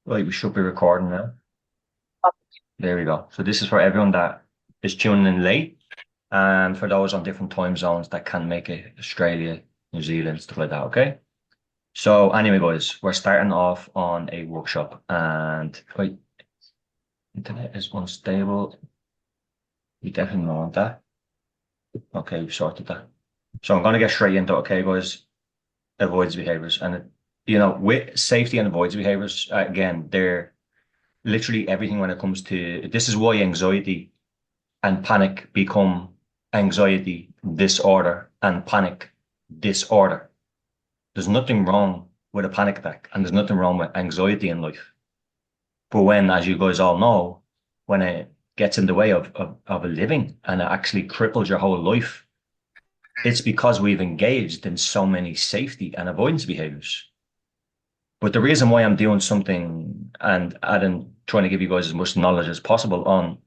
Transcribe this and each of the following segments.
Right, we should be recording now. There we go. So this is for everyone that is tuning in late, and for those on different time zones that can make it, Australia, New Zealand, stuff like that. Okay. So anyway, guys, we're starting off on a workshop, and wait, internet is unstable. We definitely don't want that. Okay, we sorted that. So I'm gonna get straight into it, okay, guys. Avoids behaviors, and with safety and avoids behaviors, again, they're literally everything when it comes to this is why anxiety and panic become anxiety disorder and panic disorder. There's nothing wrong with a panic attack and there's nothing wrong with anxiety in life. But when, as you guys all know, when it gets in the way of a living and it actually cripples your whole life, it's because we've engaged in so many safety and avoidance behaviors. But the reason why I'm doing something and adding, trying to give you guys as much knowledge as possible on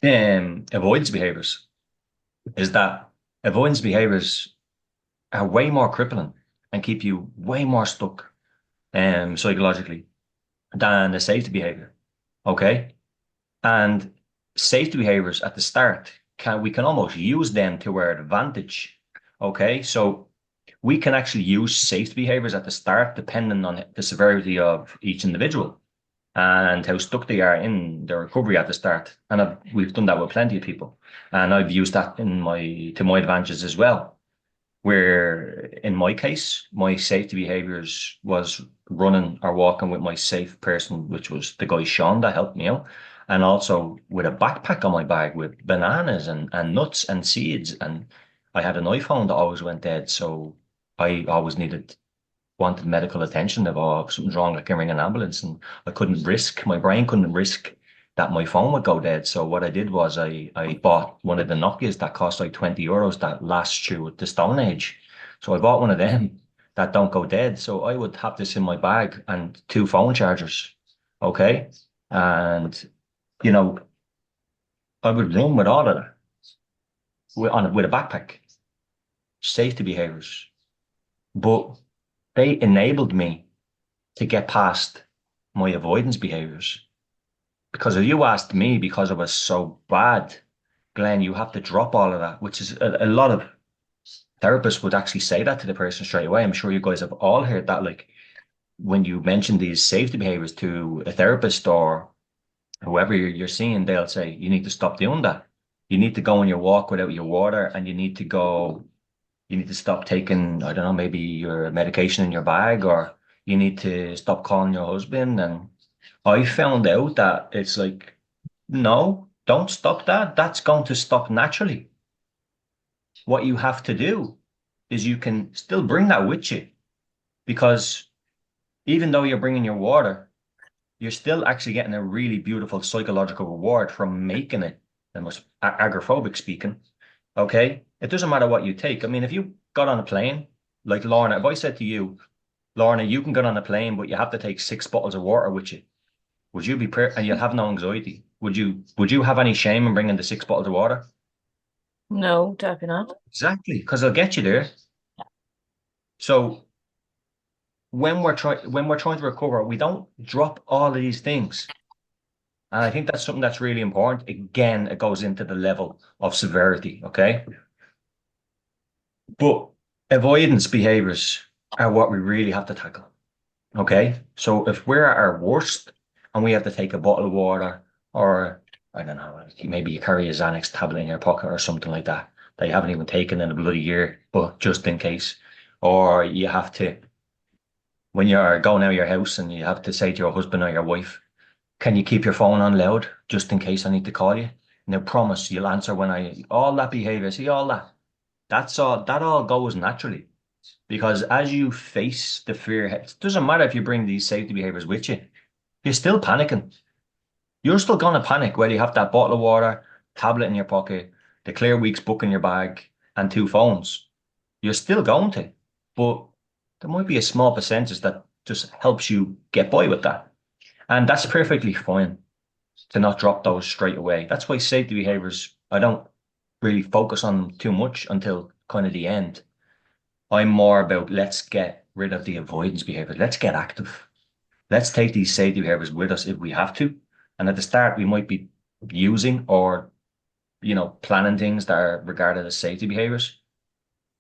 avoidance behaviors is that avoidance behaviors are way more crippling and keep you way more stuck psychologically than the safety behavior. Okay. And safety behaviors at the start we can almost use them to our advantage. Okay. So we can actually use safety behaviors at the start depending on the severity of each individual and how stuck they are in their recovery at the start. And we've done that with plenty of people. And I've used that to my advantages as well. Where in my case, my safety behaviors was running or walking with my safe person, which was the guy Sean that helped me out. And also with a backpack on my bag with bananas and nuts and seeds. And I had an iPhone that always went dead. So I always wanted medical attention. If something's wrong, I can ring an ambulance. And my brain couldn't risk that my phone would go dead. So what I did was I bought one of the Nokias that cost like €20 that lasts through the Stone Age. So I bought one of them that don't go dead. So I would have this in my bag and two phone chargers. Okay. And, you know, I would run with all of that with a backpack, safety behaviors. But they enabled me to get past my avoidance behaviors. Because if you asked me because it was so bad, Glenn, you have to drop all of that, which is a lot of therapists would actually say that to the person straight away. I'm sure you guys have all heard that. Like when you mention these safety behaviors to a therapist or whoever you're seeing, they'll say, you need to stop doing that. You need to go on your walk without your water and you need to stop taking, I don't know, maybe your medication in your bag, or you need to stop calling your husband. And I found out that it's like, no, don't stop that. That's going to stop naturally. What you have to do is you can still bring that with you because even though you're bringing your water, you're still actually getting a really beautiful psychological reward from making it, the most agoraphobic speaking. Okay. It doesn't matter what you take. I mean, if you got on a plane, like Lorna, if I said to you, Lorna, you can get on a plane, but you have to take 6 bottles of water with you. Would you and you'll have no anxiety? Would you have any shame in bringing the 6 bottles of water? No, definitely not. Exactly, because they'll get you there. So when we're trying to recover, we don't drop all of these things. And I think that's something that's really important. Again, it goes into the level of severity, okay? But avoidance behaviors are what we really have to tackle. Okay. So if we're at our worst and we have to take a bottle of water or I don't know, maybe you carry a Xanax tablet in your pocket or something like that you haven't even taken in a bloody year, but just in case. Or you have to, when you're going out of your house and you have to say to your husband or your wife, can you keep your phone on loud just in case I need to call you? Now promise you'll answer all that behavior, see all that. That all goes naturally. Because as you face the fear, it doesn't matter if you bring these safety behaviors with you, you're still panicking. You're still going to panic whether you have that bottle of water, tablet in your pocket, the Clear Weeks book in your bag, and two phones. You're still going to. But there might be a small percentage that just helps you get by with that. And that's perfectly fine to not drop those straight away. That's why safety behaviors, I don't really focus on them too much until kind of the end. I'm more about let's get rid of the avoidance behavior. Let's get active. Let's take these safety behaviors with us if we have to. And at the start, we might be using or, planning things that are regarded as safety behaviors.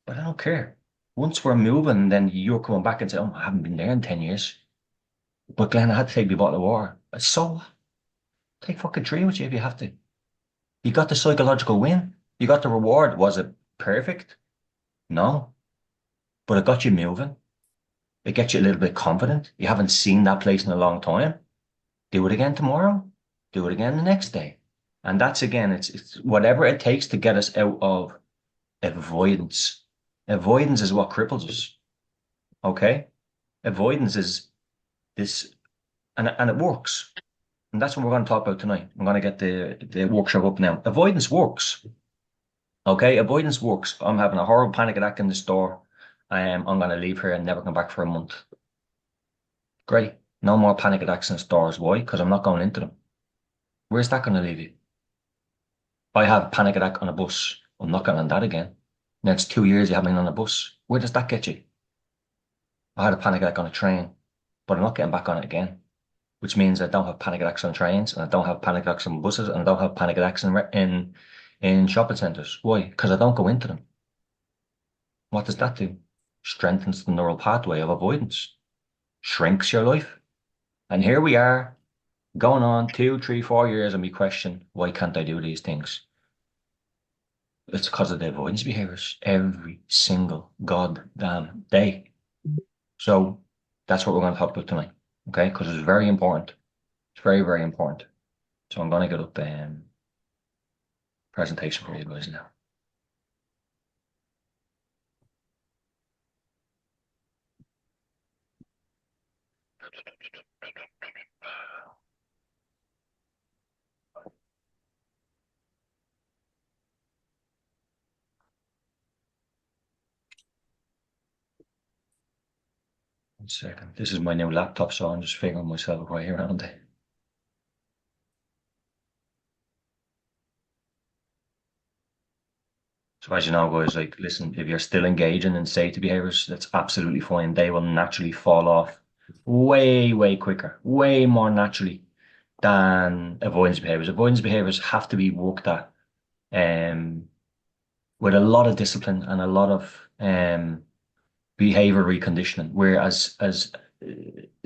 But I don't care. Once we're moving, then you're coming back and say, "Oh, I haven't been there in 10 years. But Glenn, I had to take my bottle of water." So take fucking three with you if you have to. You got the psychological win. You got the reward. Was it perfect? No. But it got you moving. It gets you a little bit confident. You haven't seen that place in a long time. Do it again tomorrow. Do it again the next day. And that's again, it's whatever it takes to get us out of avoidance. Avoidance is what cripples us. Okay? Avoidance is this, and it works. And that's what we're going to talk about tonight. I'm going to get the workshop up now. Avoidance works. Okay? Avoidance works. I'm having a horrible panic attack in the store. I'm going to leave here and never come back for a month. Great. No more panic attacks in stores. Why? Because I'm not going into them. Where's that going to leave you? I have a panic attack on a bus. I'm not getting on that again. Next 2 years you have me on a bus. Where does that get you? I had a panic attack on a train, but I'm not getting back on it again. Which means I don't have panic attacks on trains, and I don't have panic attacks on buses, and I don't have panic attacks in shopping centres. Why? Because I don't go into them. What does that do? Strengthens the neural pathway of avoidance, shrinks your life. And here we are, going on 2, 3, 4 years, and we question, why can't I do these things? It's because of the avoidance behaviors every single goddamn day. So that's what we're going to talk about tonight, okay? Because it's very important. It's very, very important. So I'm going to get up presentation for you guys now. One second. This is my new laptop, so I'm just figuring myself right around it. So as you know, guys, like, listen, if you're still engaging in safety behaviors, that's absolutely fine. They will naturally fall off way, way quicker, way more naturally than avoidance behaviors. Avoidance behaviors have to be worked at um, with a lot of discipline and a lot of behavior reconditioning. Whereas as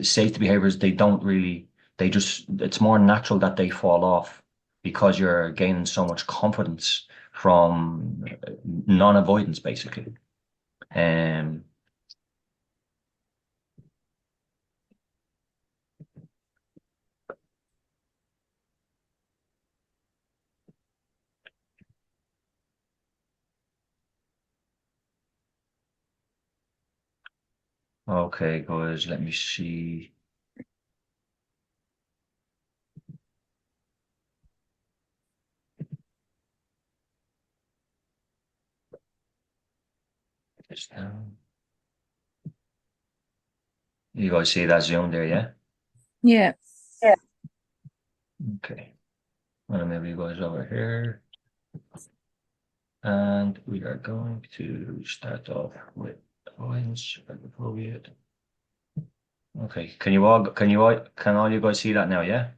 safety behaviors, they don't really, they just, it's more natural that they fall off because you're gaining so much confidence from non-avoidance, basically. Um, okay, guys, let me see. This down. You guys see that zoom there, yeah? Yeah. Okay. I'm gonna move you guys over here. And we are going to start off with avoidance, agoraphobia. Okay, can all you guys see that now, yeah?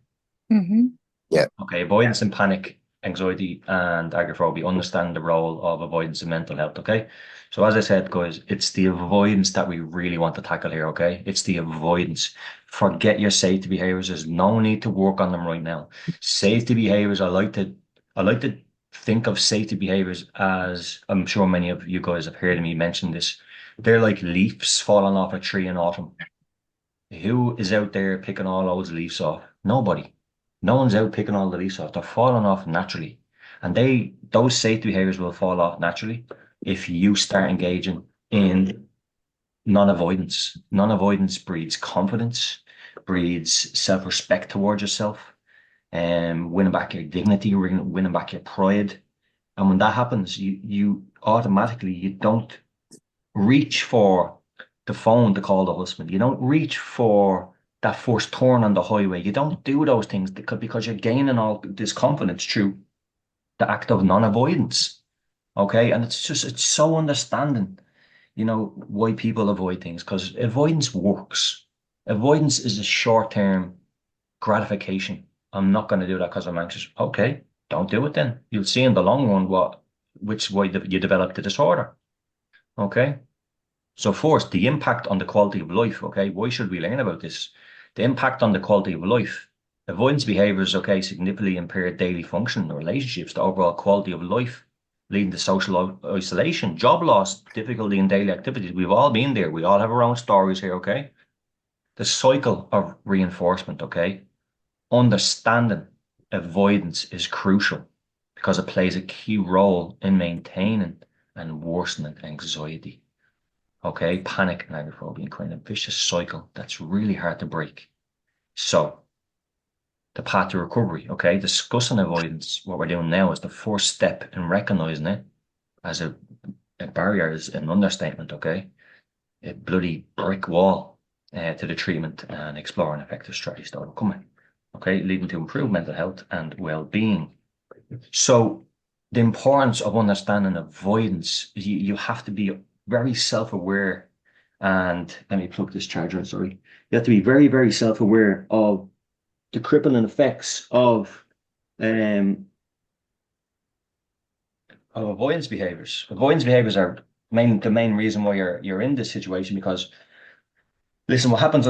Mm-hmm. Yeah. Okay, avoidance and panic, anxiety, and agoraphobia. Understand the role of avoidance in mental health, okay? So as I said, guys, it's the avoidance that we really want to tackle here, okay? It's the avoidance. Forget your safety behaviors. There's no need to work on them right now. Safety behaviors, I like to think of safety behaviors as, I'm sure many of you guys have heard me mention this. They're like leaves falling off a tree in autumn. Who is out there picking all those leaves off? Nobody. No one's out picking all the leaves off. They're falling off naturally. And those safety behaviors will fall off naturally if you start engaging in non-avoidance. Non-avoidance breeds confidence, breeds self-respect towards yourself, and winning back your dignity, winning back your pride. And when that happens, you automatically, you don't reach for the phone to call the husband. You don't reach for that first turn on the highway. You don't do those things because you're gaining all this confidence through the act of non-avoidance. Okay. And it's so understanding, why people avoid things, because avoidance works. Avoidance is a short-term gratification. I'm not going to do that because I'm anxious. Okay, don't do it then. You'll see in the long run which way you develop the disorder. Okay. So first, the impact on the quality of life. Okay, why should we learn about this? The impact on the quality of life. Avoidance behaviors, okay, significantly impair daily function, relationships, the overall quality of life, leading to social isolation, job loss, difficulty in daily activities. We've all been there. We all have our own stories here, okay? The cycle of reinforcement, okay? Understanding avoidance is crucial because it plays a key role in maintaining and worsening anxiety. Okay, panic and agoraphobia, kind of vicious cycle that's really hard to break. So, the path to recovery, okay, discussing avoidance, what we're doing now is the first step in recognizing it as a barrier is an understatement, okay? A bloody brick wall to the treatment and exploring effective strategies to overcome it, okay, leading to improved mental health and well-being. So, the importance of understanding avoidance is you have to be very self-aware. And let me plug this charger, sorry. You have to be very, very self-aware of the crippling effects um, of avoidance behaviors. Avoidance behaviors are the main reason why you're in this situation because listen, what happens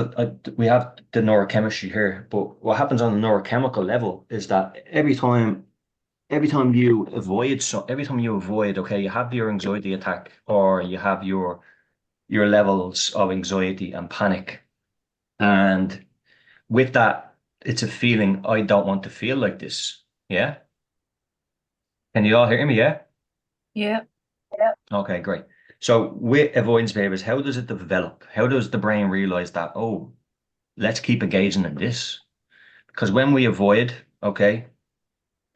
we have the neurochemistry here, but what happens on a neurochemical level is that every time you avoid, okay, you have your anxiety attack or you have your levels of anxiety and panic. And with that, it's a feeling I don't want to feel like this. Yeah. Can you all hear me? Yeah. Yeah. Okay, great. So with avoidance behaviors, how does it develop? How does the brain realize that, oh, let's keep engaging in this? Because when we avoid, okay,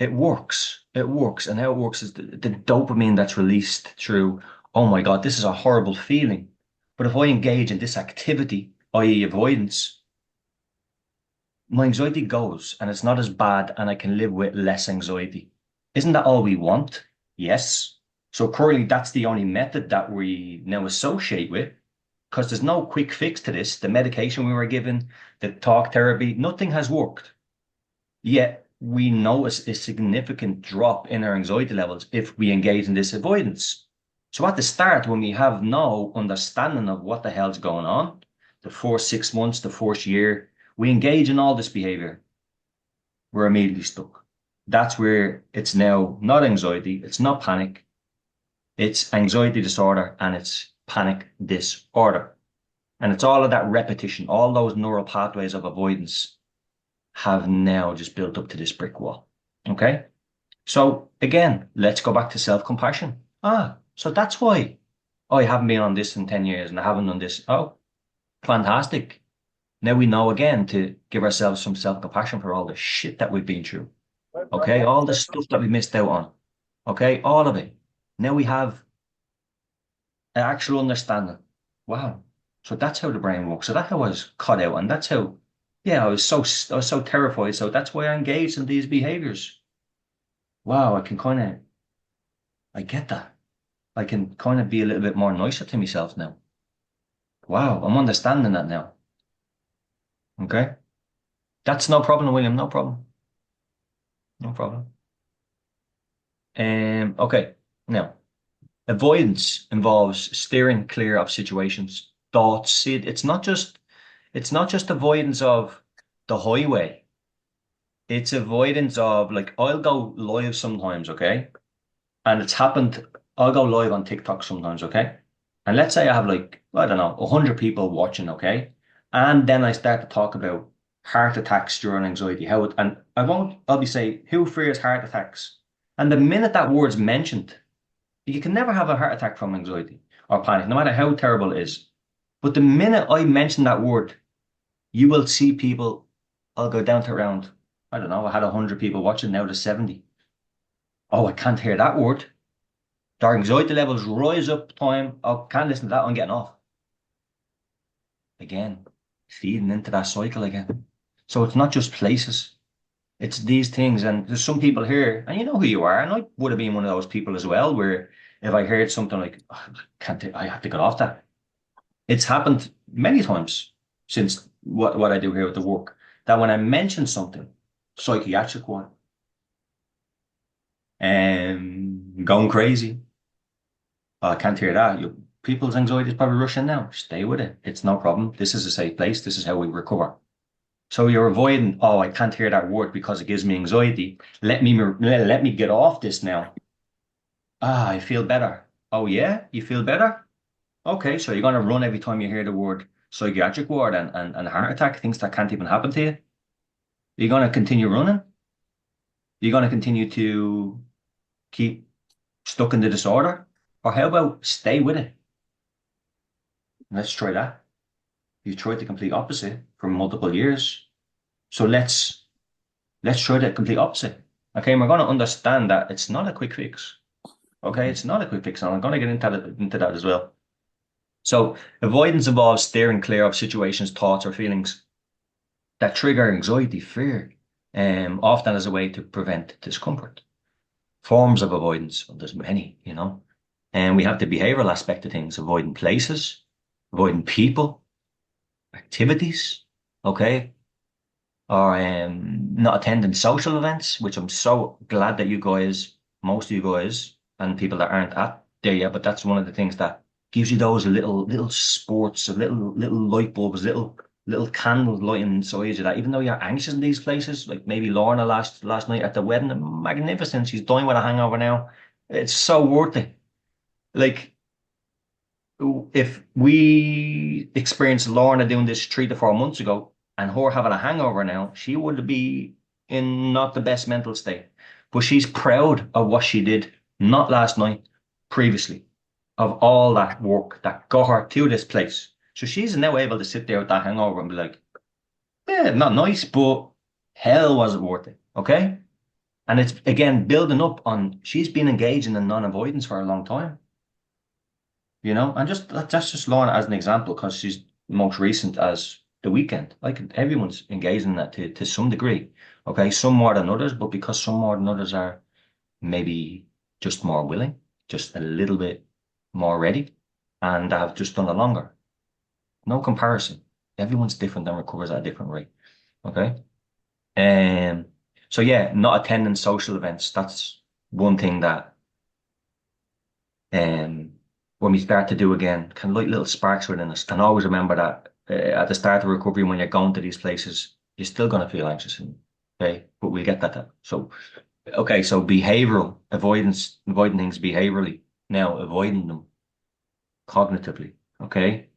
it works. It works. And how it works is the dopamine that's released through, oh my God, this is a horrible feeling. But if I engage in this activity, i.e., avoidance, my anxiety goes and it's not as bad and I can live with less anxiety. Isn't that all we want? Yes. So currently that's the only method that we now associate with because there's no quick fix to this. The medication we were given, the talk therapy, nothing has worked. Yet we notice a significant drop in our anxiety levels if we engage in this avoidance. So at the start, when we have no understanding of what the hell's going on, the first 6 months, the first year, we engage in all this behavior, we're immediately stuck. That's where it's now not anxiety, it's not panic, it's anxiety disorder and it's panic disorder. And it's all of that repetition, all those neural pathways of avoidance have now just built up to this brick wall. Okay. So again, let's go back to self-compassion. So that's why I haven't been on this in 10 years and I haven't done this. Oh, fantastic. Now we know again to give ourselves some self-compassion for all the shit that we've been through. Okay. All the stuff that we missed out on. Okay. All of it. Now we have an actual understanding. Wow. So that's how the brain works. So that's how I was cut out. And that's how, yeah, I was so terrified. So that's why I engaged in these behaviors. Wow. I get that. I can kind of be a little bit more nicer to myself now. Wow. I'm understanding that now. Okay. That's no problem, William. No problem. No problem. Okay. Now, avoidance involves steering clear of situations, thoughts. See, it's not just avoidance of the highway. It's avoidance of like I'll go live sometimes, okay? And it's happened. I'll go live on TikTok sometimes, okay? And let's say I have like, I don't know, 100 people watching, okay? And then I start to talk about heart attacks during anxiety. And I'll be saying, who fears heart attacks? And the minute that word's mentioned, you can never have a heart attack from anxiety or panic, no matter how terrible it is. But the minute I mention that word, you will see people, I'll go down to around, I don't know, I had 100 people watching, now to 70. Oh, I can't hear that word. Their anxiety levels rise up time. I can't listen to that. I'm getting off. Again, feeding into that cycle again. So it's not just places. It's these things. And there's some people here, and you know who you are. And I would have been one of those people as well, where if I heard something like, oh, I have to get off that. It's happened many times. since what I do here with the work, that when I mention something, psychiatric one, going crazy, oh, I can't hear that. People's anxiety is probably rushing now. Stay with it. It's no problem. This is a safe place. This is how we recover. So you're avoiding, oh, I can't hear that word because it gives me anxiety. Let me get off this now. Ah, I feel better. Oh yeah, you feel better? Okay, so you're gonna run every time you hear the word psychiatric word and heart attack, things that can't even happen to you. You're gonna continue running. You're gonna continue to keep stuck in the disorder. Or how about stay with it? Let's try that. You tried the complete opposite for multiple years. So let's try the complete opposite. Okay, and we're gonna understand that it's not a quick fix. Okay, it's not a quick fix, and I'm gonna get into that as well. So avoidance involves steering clear of situations, thoughts, or feelings that trigger anxiety, fear, often as a way to prevent discomfort. Forms of avoidance, well, there's many, and we have the behavioral aspect of things, avoiding places, avoiding people, activities, okay, or not attending social events, which I'm so glad that you guys, most of you guys, and people that aren't at there yet, but that's one of the things that gives you those little sports, little light bulbs, little candles lighting inside you that even though you're anxious in these places, like maybe Lorna last night at the wedding, magnificent, she's dying with a hangover now. It's so worth it. Like if we experienced Lorna doing this 3 to 4 months ago and her having a hangover now, she would be in not the best mental state. But she's proud of what she did, not last night, previously, of all that work that got her to this place. So she's now able to sit there with that hangover and be like, yeah, not nice, but hell was it worth it. Okay? And it's again building up on she's been engaging in non-avoidance for a long time. And just that's just Lorna as an example because she's most recent as the weekend. Like everyone's engaging in that to some degree. Okay, some more than others, but because some more than others are maybe just more willing, just a little bit more ready, and have just done it longer. No comparison. Everyone's different and recovers at a different rate. Okay. Um, so yeah, not attending social events. That's one thing that um, when we start to do again, can light little sparks within us. Can always remember that at the start of recovery, when you're going to these places, you're still going to feel anxious, okay? But we'll get that. So, okay, so behavioral avoidance, avoiding things behaviorally, now avoiding them cognitively, okay?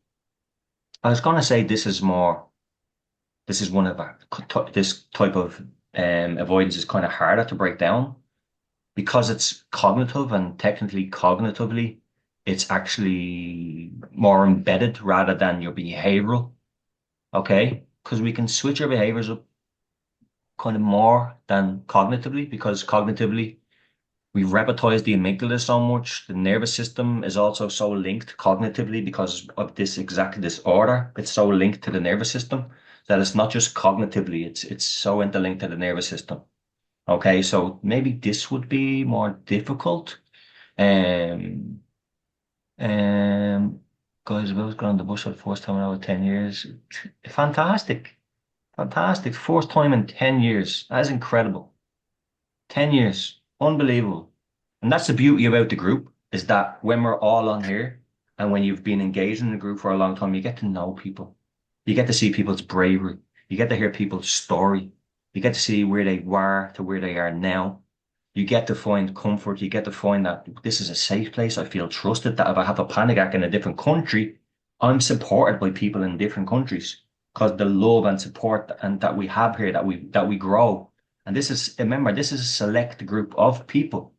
I was going to say this is one of our, this type of avoidance is kind of harder to break down because it's cognitive and technically cognitively, it's actually more embedded rather than your behavioral. Okay. Because we can switch our behaviors up kind of more than cognitively because cognitively we repetize the amygdala so much. The nervous system is also so linked cognitively because of this exact disorder. It's so linked to the nervous system that it's not just cognitively, it's so interlinked to the nervous system. Okay, so maybe this would be more difficult. Um, um, guys, I was going on the bus for the first time in over 10 years. Fantastic. Fantastic. First time in 10 years. That is incredible. 10 years. Unbelievable. And that's the beauty about the group is that when we're all on here and when you've been engaged in the group for a long time, you get to know people. You get to see people's bravery. You get to hear people's story. You get to see where they were to where they are now. You get to find comfort. You get to find that this is a safe place. I feel trusted that if I have a panic attack in a different country, I'm supported by people in different countries because the love and support and that we have here, that we grow. And this is, remember, this is a select group of people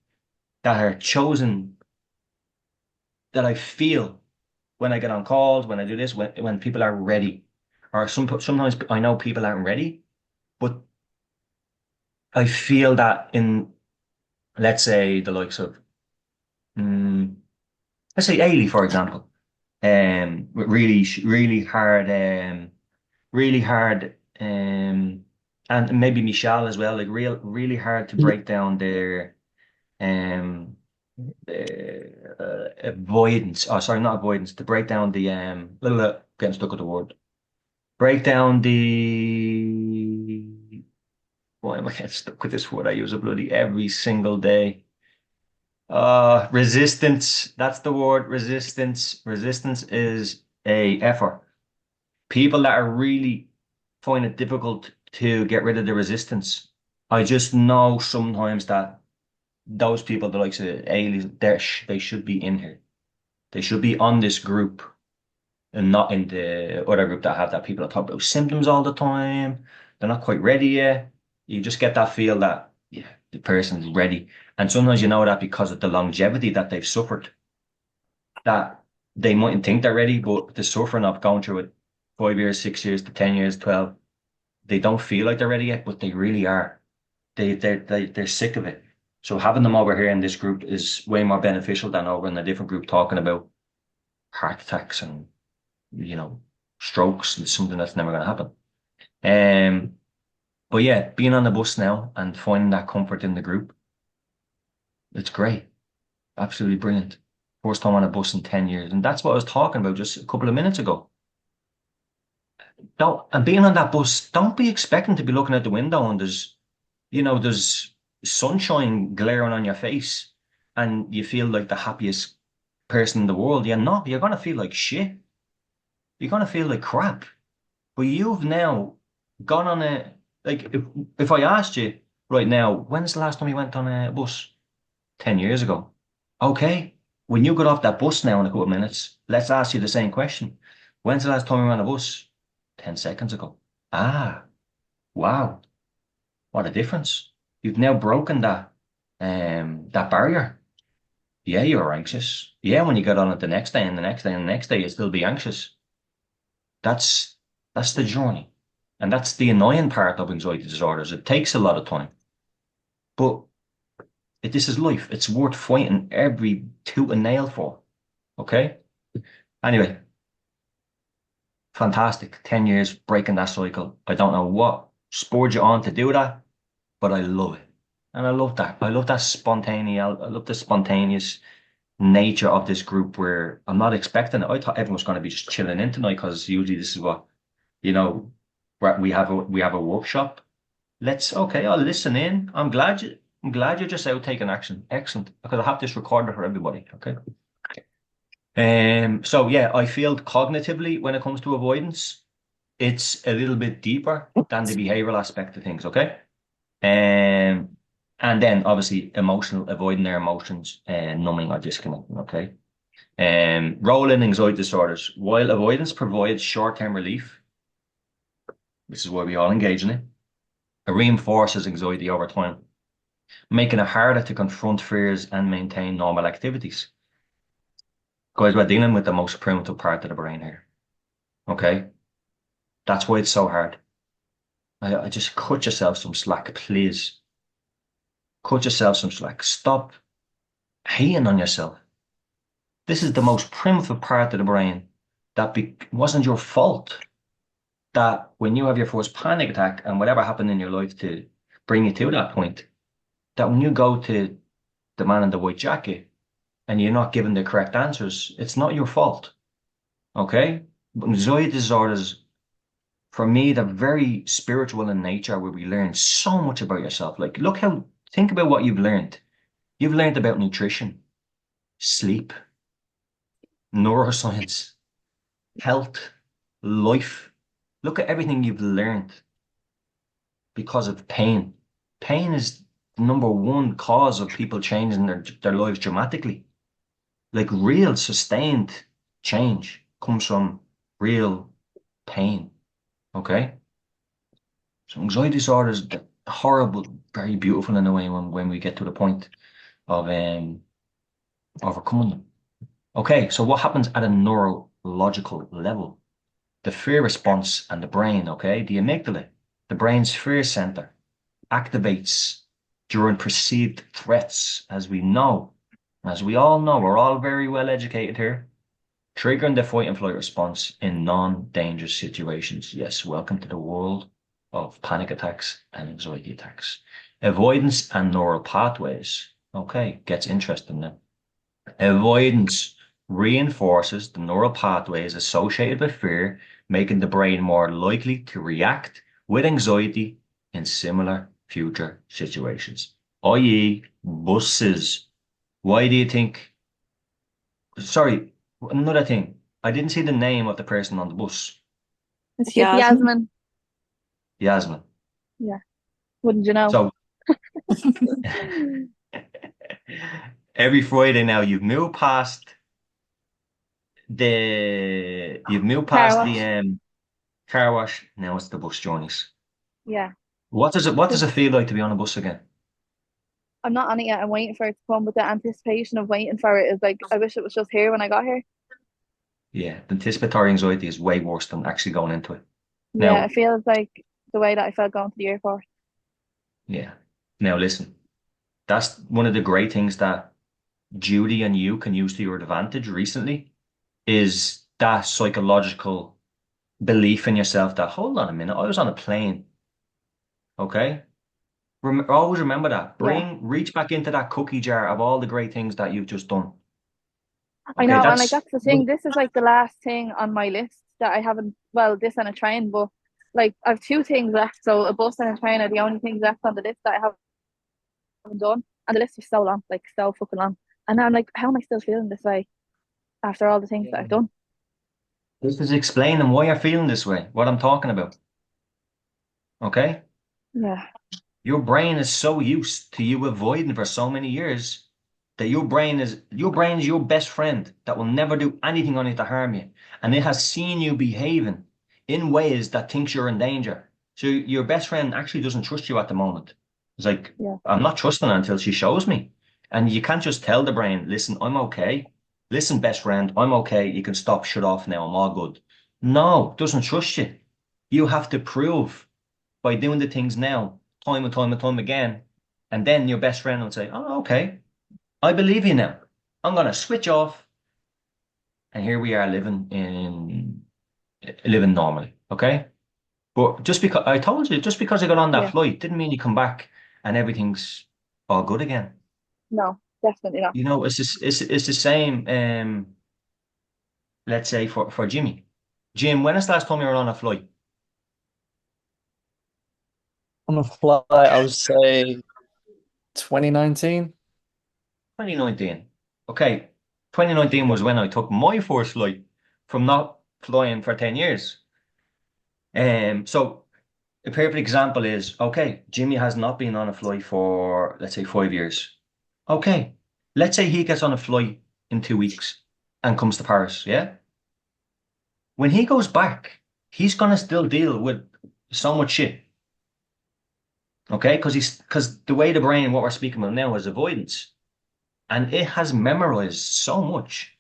that are chosen that I feel when I get on calls, when I do this, when people are ready. Or sometimes I know people aren't ready, but I feel that in, let's say, the likes of, mm, let's say Ailey, for example, with really hard, and maybe Michelle as well, like really hard to break down their, um, avoidance. Oh, sorry, not avoidance. To break down the getting stuck with the word. Break down the. Why am I getting stuck with this word? I use it bloody every single day. Resistance. That's the word. Resistance. Resistance is a effort. People that are really find it difficult to get rid of the resistance. I just know sometimes that those people, the likes of aliens, they should be in here. They should be on this group and not in the other group that have that people that talk about symptoms all the time. They're not quite ready yet. You just get that feel that, yeah, the person's ready. And sometimes you know that because of the longevity that they've suffered, that they mightn't think they're ready, but the suffering of going through it 5 years, 6 years to 10 years, 12, they don't feel like they're ready yet, but they really are. They're sick of it. So having them over here in this group is way more beneficial than over in a different group talking about heart attacks and, you know, strokes and something that's never going to happen. Um, but yeah, being on the bus now and finding that comfort in the group, it's great. Absolutely brilliant. First time on a bus in 10 years. And that's what I was talking about just a couple of minutes ago. Don't, and being on that bus, don't be expecting to be looking out the window and there's sunshine glaring on your face and you feel like the happiest person in the world. You're not. You're gonna feel like shit. You're gonna feel like crap. But you've now gone on a like if I asked you right now, when's the last time you went on a bus? 10 years ago. Okay. When you got off that bus now in a couple of minutes, let's ask you the same question. When's the last time you were on a bus? 10 seconds ago. Ah, wow. What a difference. You've now broken that barrier. Yeah, you were anxious. Yeah, when you get on it the next day and the next day and the next day, you'll still be anxious. That's that's the journey. And that's the annoying part of anxiety disorders. It takes a lot of time. But this is life. It's worth fighting every tooth and nail for. Okay? Anyway, fantastic. 10 years breaking that cycle. I don't know what spurred you on to do that, but I love it. And I love that. I love that spontaneous, I love the spontaneous nature of this group where I'm not expecting it. I thought everyone was going to be just chilling in tonight because usually this is what, you know, we have a workshop. Okay, I'll listen in. I'm glad you're just out taking action. Excellent. Because I have this recorded for everybody. Okay. So yeah, I feel cognitively when it comes to avoidance, it's a little bit deeper than the behavioral aspect of things. Okay. Um, and then obviously emotional, avoiding their emotions and numbing or disconnecting. Okay. Role in anxiety disorders. While avoidance provides short-term relief, this is why we all engage in it. It reinforces anxiety over time, making it harder to confront fears and maintain normal activities. Guys, we're dealing with the most primitive part of the brain here. Okay? That's why it's so hard. I just cut yourself some slack, please. Cut yourself some slack. Stop hating on yourself. This is the most primitive part of the brain that wasn't your fault. That when you have your first panic attack and whatever happened in your life to bring you to that point, that when you go to the man in the white jacket and you're not given the correct answers, it's not your fault. Okay? But anxiety disorders, for me, they're very spiritual in nature where we learn so much about yourself. Like, think about what you've learned. You've learned about nutrition, sleep, neuroscience, health, life. Look at everything you've learned because of pain. Pain is the number one cause of people changing their lives dramatically. Like real sustained change comes from real pain. Okay? So anxiety disorders are horrible, very beautiful in a way when we get to the point of overcoming them. Okay, so what happens at a neurological level? The fear response and the brain, okay? The amygdala, the brain's fear center, activates during perceived threats, as we know, as we all know, we're all very well educated here, triggering the fight and flight response in non-dangerous situations. Yes, welcome to the world of panic attacks and anxiety attacks. Avoidance and neural pathways. Okay, gets interesting now. Avoidance reinforces the neural pathways associated with fear making the brain more likely to react with anxiety in similar future situations, i.e., buses. Why do you think? Sorry, another thing. I didn't see the name of the person on the bus. It's It's Yasmin. Yasmin. Yasmin. Yeah. Wouldn't you know? So every Friday now you've moved Car past the wash. car wash. Now it's the bus journeys. Yeah. What does it It's, feel like to be on a bus again? I'm not on it yet. I'm waiting for it to come, but the anticipation of waiting for it is like, I wish it was just here when I got here. Yeah, the anticipatory anxiety is way worse than actually going into it. Yeah, it Now, feels like the way that I felt going to the airport. yeah. Now listen, that's one of the great things that Judy and you can use to your advantage recently is that psychological belief in yourself that, hold on a minute, I was on a plane, okay? Always remember that. Yeah. Reach back into that cookie jar of all the great things that you've just done. I Okay, know, and like that's that's the thing. This is like the last thing on my list that I haven't. Well, this and a train, but like I've two things left. So a bus and a train are the only things left on the list that I haven't done, and the list is so long, like so fucking long. And I'm like, how am I still feeling this way after all the things that I've done? this is explaining why you're feeling this way, what I'm talking about. Okay? Yeah, Your brain is so used to you avoiding for so many years that your brain is your best friend that will never do anything on it to harm you. And it has seen you behaving in ways that thinks you're in danger. So your best friend actually doesn't trust you at the moment. It's like, yeah, I'm not trusting her until she shows me. And you can't just tell the brain, listen, I'm okay. Listen, best friend, I'm okay. You can stop, shut off now. I'm all good. No, it doesn't trust you. You have to prove by doing the things now, time and time and time again. And then your best friend will say, oh, okay, I believe you now. I'm going to switch off. And here we are living normally. Okay. But just because I told you, just because I got on that yeah. flight didn't mean you come back and everything's all good again. No, definitely not. You know, it's the same. Let's say for Jimmy. Jim, when is the last time you were on a flight? On a flight, I would say 2019. 2019. Okay. 2019 was when I took my first flight from not flying for 10 years. So a perfect example is, okay, Jimmy has not been on a flight for, let's say, 5 years. Okay. Let's say he gets on a flight in 2 weeks and comes to Paris. Yeah. When he goes back, he's gonna still deal with so much shit. Okay, because the way the brain, what we're speaking about now, is avoidance, and it has memorized so much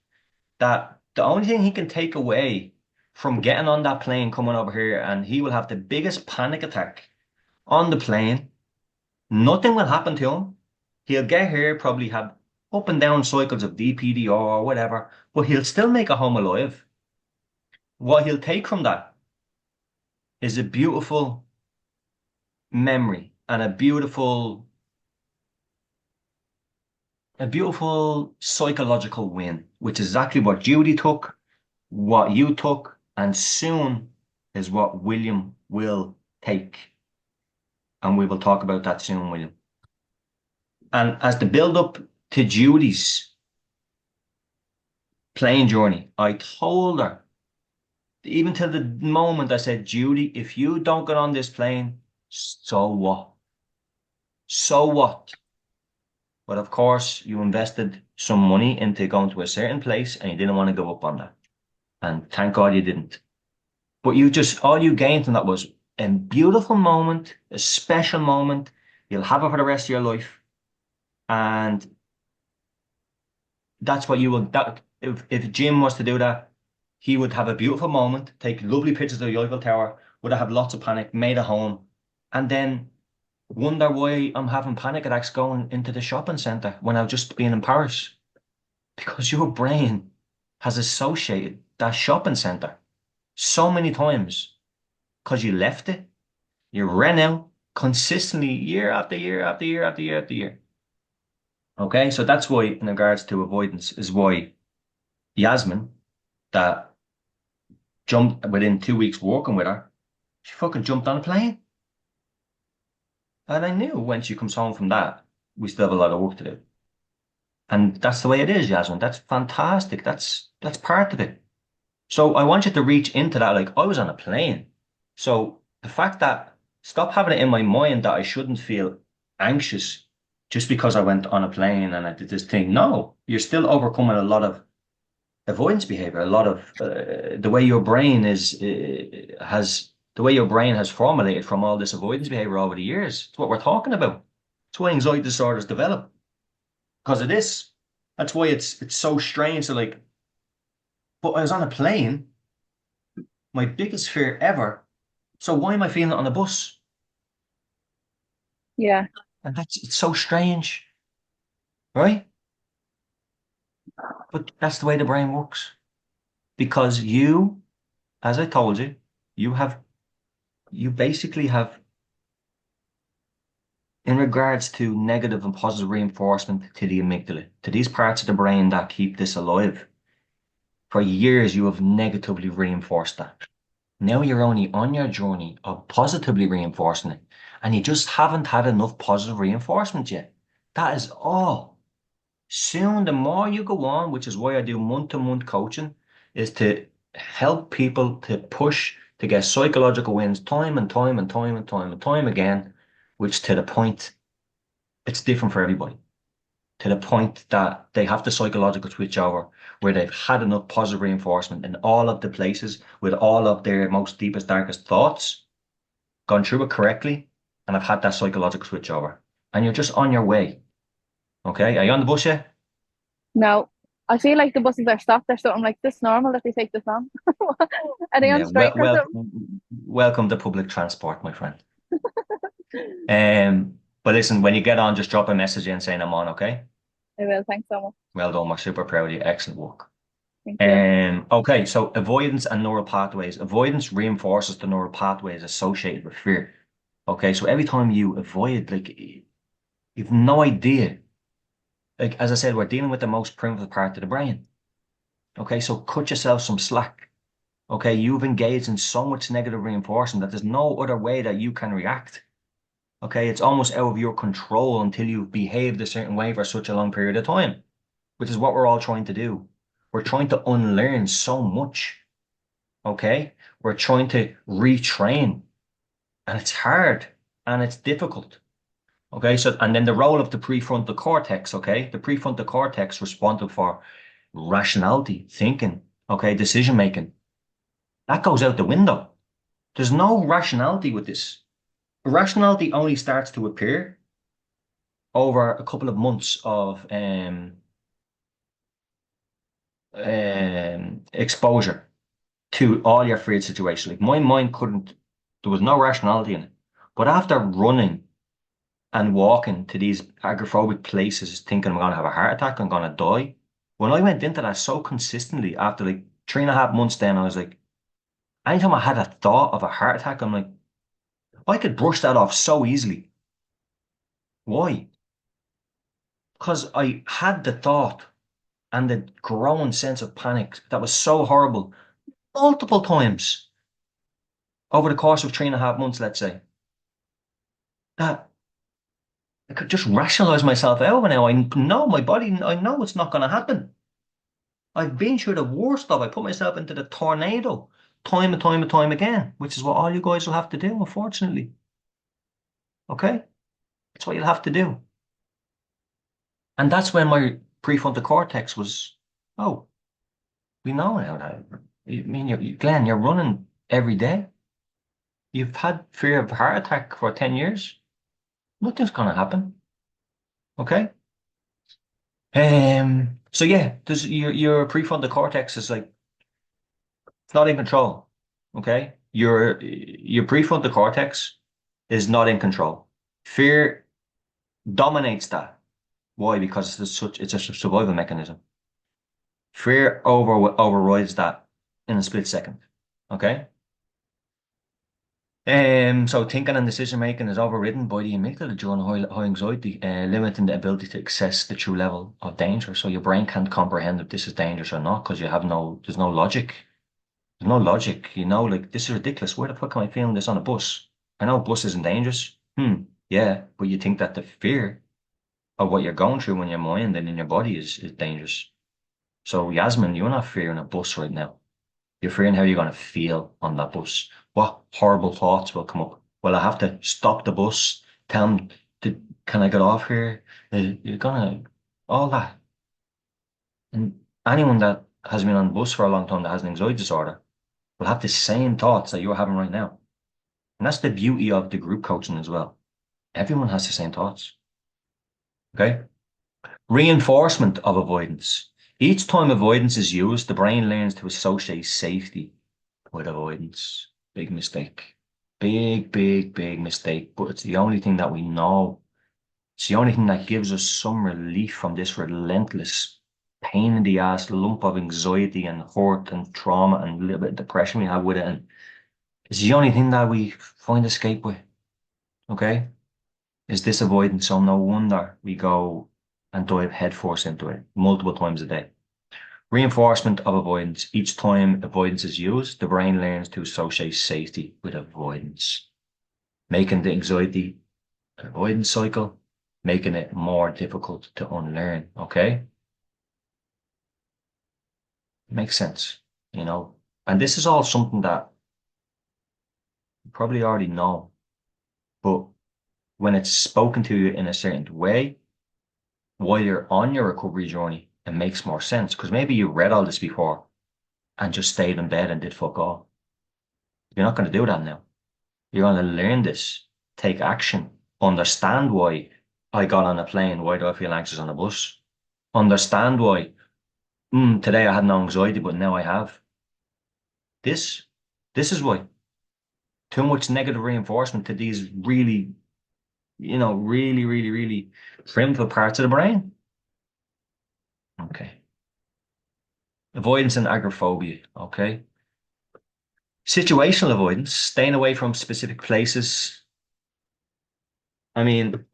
that the only thing he can take away from getting on that plane coming over here, and he will have the biggest panic attack on the plane. Nothing will happen to him. He'll get here, probably have up and down cycles of DPDR or whatever, but he'll still make it home alive. What he'll take from that is a beautiful memory and a beautiful psychological win, which is exactly what Judy took, what you took, and soon is what William will take. And we will talk about that soon, William. And as the build up to Judy's plane journey, I told her, even till the moment I said, Judy, if you don't get on this plane, so what? So what? But of course, you invested some money into going to a certain place and you didn't want to go up on that. And thank God you didn't. But all you gained from that was a beautiful moment, a special moment. You'll have it for the rest of your life. And that's what you will, that, if Jim was to do that, he would have a beautiful moment, take lovely pictures of the Eiffel Tower, would have lots of panic, made it home, and then wonder why I'm having panic attacks going into the shopping centre when I've just been in Paris. Because your brain has associated that shopping centre so many times because you left it, you ran out consistently year after year after year after year after year. Okay, so that's why, in regards to avoidance, is why Yasmin, that jumped within 2 weeks working with her. She fucking jumped on a plane. And I knew when she comes home from that, we still have a lot of work to do. And that's the way it is, Yasmin. That's fantastic. That's part of it. So I want you to reach into that. Like, I was on a plane. So the fact that, stop having it in my mind that I shouldn't feel anxious just because I went on a plane and I did this thing. No, you're still overcoming a lot of avoidance behavior, a lot of the way your brain has formulated from all this avoidance behavior over the years. It's what we're talking about. It's why anxiety disorders develop, because of this. That's why it's so strange. So like, but I was on a plane, my biggest fear ever. So why am I feeling it on a bus? Yeah. And it's so strange, right? But that's the way the brain works. Because you, as I told you, you basically have, in regards to negative and positive reinforcement to the amygdala, to these parts of the brain that keep this alive, for years you have negatively reinforced that. Now you're only on your journey of positively reinforcing it, and you just haven't had enough positive reinforcement yet. That is all. Soon, the more you go on, which is why I do month-to-month coaching, is to help people to push to get psychological wins time and time and time and time and time again, which to the point, it's different for everybody. To the point that they have the psychological switch over where they've had enough positive reinforcement in all of the places with all of their most deepest, darkest thoughts, gone through it correctly, and have had that psychological switch over. And you're just on your way. Okay? Are you on the bus yet? No, I feel like the buses are stopped or something. Like, this normal that they take this long? Are they on Yeah, strike or something? welcome to public transport, my friend. But listen, when you get on, just drop a message in saying I'm on, okay? I will. Thanks so much. Well done, we're super proud of you. Excellent work. Thank you. Okay, so avoidance and neural pathways. Avoidance reinforces the neural pathways associated with fear. Okay, so every time you avoid, like, you've no idea. Like, as I said, we're dealing with the most primitive part of the brain. Okay, so cut yourself some slack. Okay, you've engaged in so much negative reinforcement that there's no other way that you can react. Okay, it's almost out of your control until you've behaved a certain way for such a long period of time, which is what we're all trying to do. We're trying to unlearn so much. Okay, we're trying to retrain, and it's hard and it's difficult. Okay, so and then the role of the prefrontal cortex, okay, the prefrontal cortex responsible for rationality, thinking, okay, decision making, that goes out the window. There's no rationality with this. Rationality only starts to appear over a couple of months of exposure to all your feared situations. Like, my mind couldn't, there was no rationality in it. But after running and walking to these agoraphobic places, thinking I'm going to have a heart attack, I'm going to die, when I went into that so consistently after like 3.5 months, then I was like, anytime I had a thought of a heart attack, I'm like, I could brush that off so easily. Why? Because I had the thought and the growing sense of panic that was so horrible multiple times over the course of 3.5 months, let's say, that I could just rationalize myself out now. I know my body, I know it's not going to happen. I've been through the worst of it. I put myself into the tornado time and time and time again, which is what all you guys will have to do, unfortunately. Okay? That's what you'll have to do. And that's when my prefrontal cortex was, oh, we know now that. I mean, Glenn, you're running every day. You've had fear of a heart attack for 10 years. Nothing's going to happen. Okay? So yeah, there's your prefrontal cortex is like, it's not in control. Okay? Your prefrontal cortex is not in control. Fear dominates that. Why? Because it's a survival mechanism. Fear overrides that in a split second. Okay? So thinking and decision making is overridden by the amygdala during high anxiety, limiting the ability to access the true level of danger. So your brain can't comprehend if this is dangerous or not because there's no logic. There's no logic, like this is ridiculous. Where the fuck am I feeling this on a bus? I know a bus isn't dangerous. Yeah, but you think that the fear of what you're going through in your mind and in your body is dangerous. So Yasmin, you're not fearing a bus right now. You're fearing how you're going to feel on that bus. What horrible thoughts will come up? Well, I have to stop the bus. Tell them, can I get off here? You're gonna, all that. And anyone that has been on the bus for a long time that has an anxiety disorder will have the same thoughts that you're having right now. And that's the beauty of the group coaching as well. Everyone has the same thoughts. Okay? Reinforcement of avoidance. Each time avoidance is used, the brain learns to associate safety with avoidance. Big mistake. Big, big, big mistake. But it's the only thing that we know. It's the only thing that gives us some relief from this relentless pain in the ass lump of anxiety and hurt and trauma and a little bit of depression we have with it. And it's the only thing that we find escape with. Okay? Is this avoidance. So no wonder we go and dive headfirst into it multiple times a day. Reinforcement of avoidance. Each time avoidance is used, the brain learns to associate safety with avoidance, making the anxiety an avoidance cycle, making it more difficult to unlearn. Okay? Makes sense, And this is all something that you probably already know, but when it's spoken to you in a certain way, while you're on your recovery journey, it makes more sense because maybe you read all this before and just stayed in bed and did fuck all. You're not going to do that now. You're going to learn this, take action, understand why I got on a plane. Why do I feel anxious on a bus? Understand why today I had no anxiety, but now I have. This is why. Too much negative reinforcement to these really, really, really, really primitive parts of the brain. Okay. Avoidance and agoraphobia. Okay. Situational avoidance, staying away from specific places. I mean,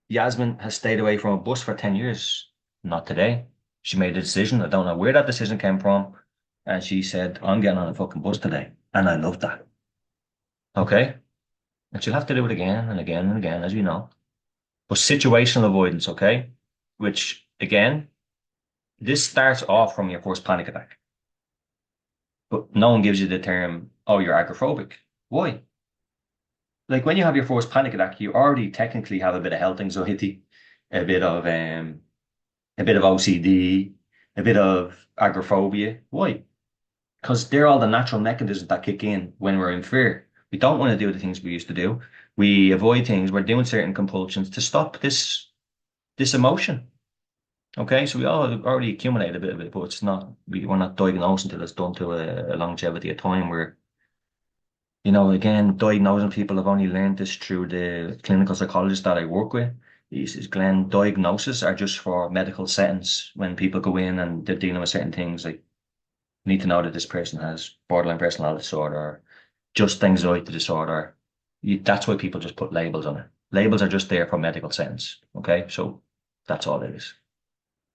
Yasmin has stayed away from a bus for 10 years. Not today. She made a decision. I don't know where that decision came from. And she said, I'm getting on a fucking bus today. And I love that. Okay? And she'll have to do it again and again and again, as we know. But situational avoidance, okay? Which, again, this starts off from your first panic attack. But no one gives you the term, oh, you're agoraphobic. Why? Like when you have your first panic attack, you already technically have a bit of health anxiety, a bit of OCD, a bit of agoraphobia. Why? Because they're all the natural mechanisms that kick in when we're in fear. We don't want to do the things we used to do. We avoid things. We're doing certain compulsions to stop this emotion. Okay, so we all already accumulate a bit of it, but it's not. We're not diagnosed until it's done to a longevity of time where again, diagnosing people, I've only learned this through the clinical psychologist that I work with. He says, Glenn, diagnoses are just for medical settings. When people go in and they're dealing with certain things, like need to know that this person has borderline personality disorder, or just anxiety disorder. That's why people just put labels on it. Labels are just there for medical settings. Okay, so that's all it is.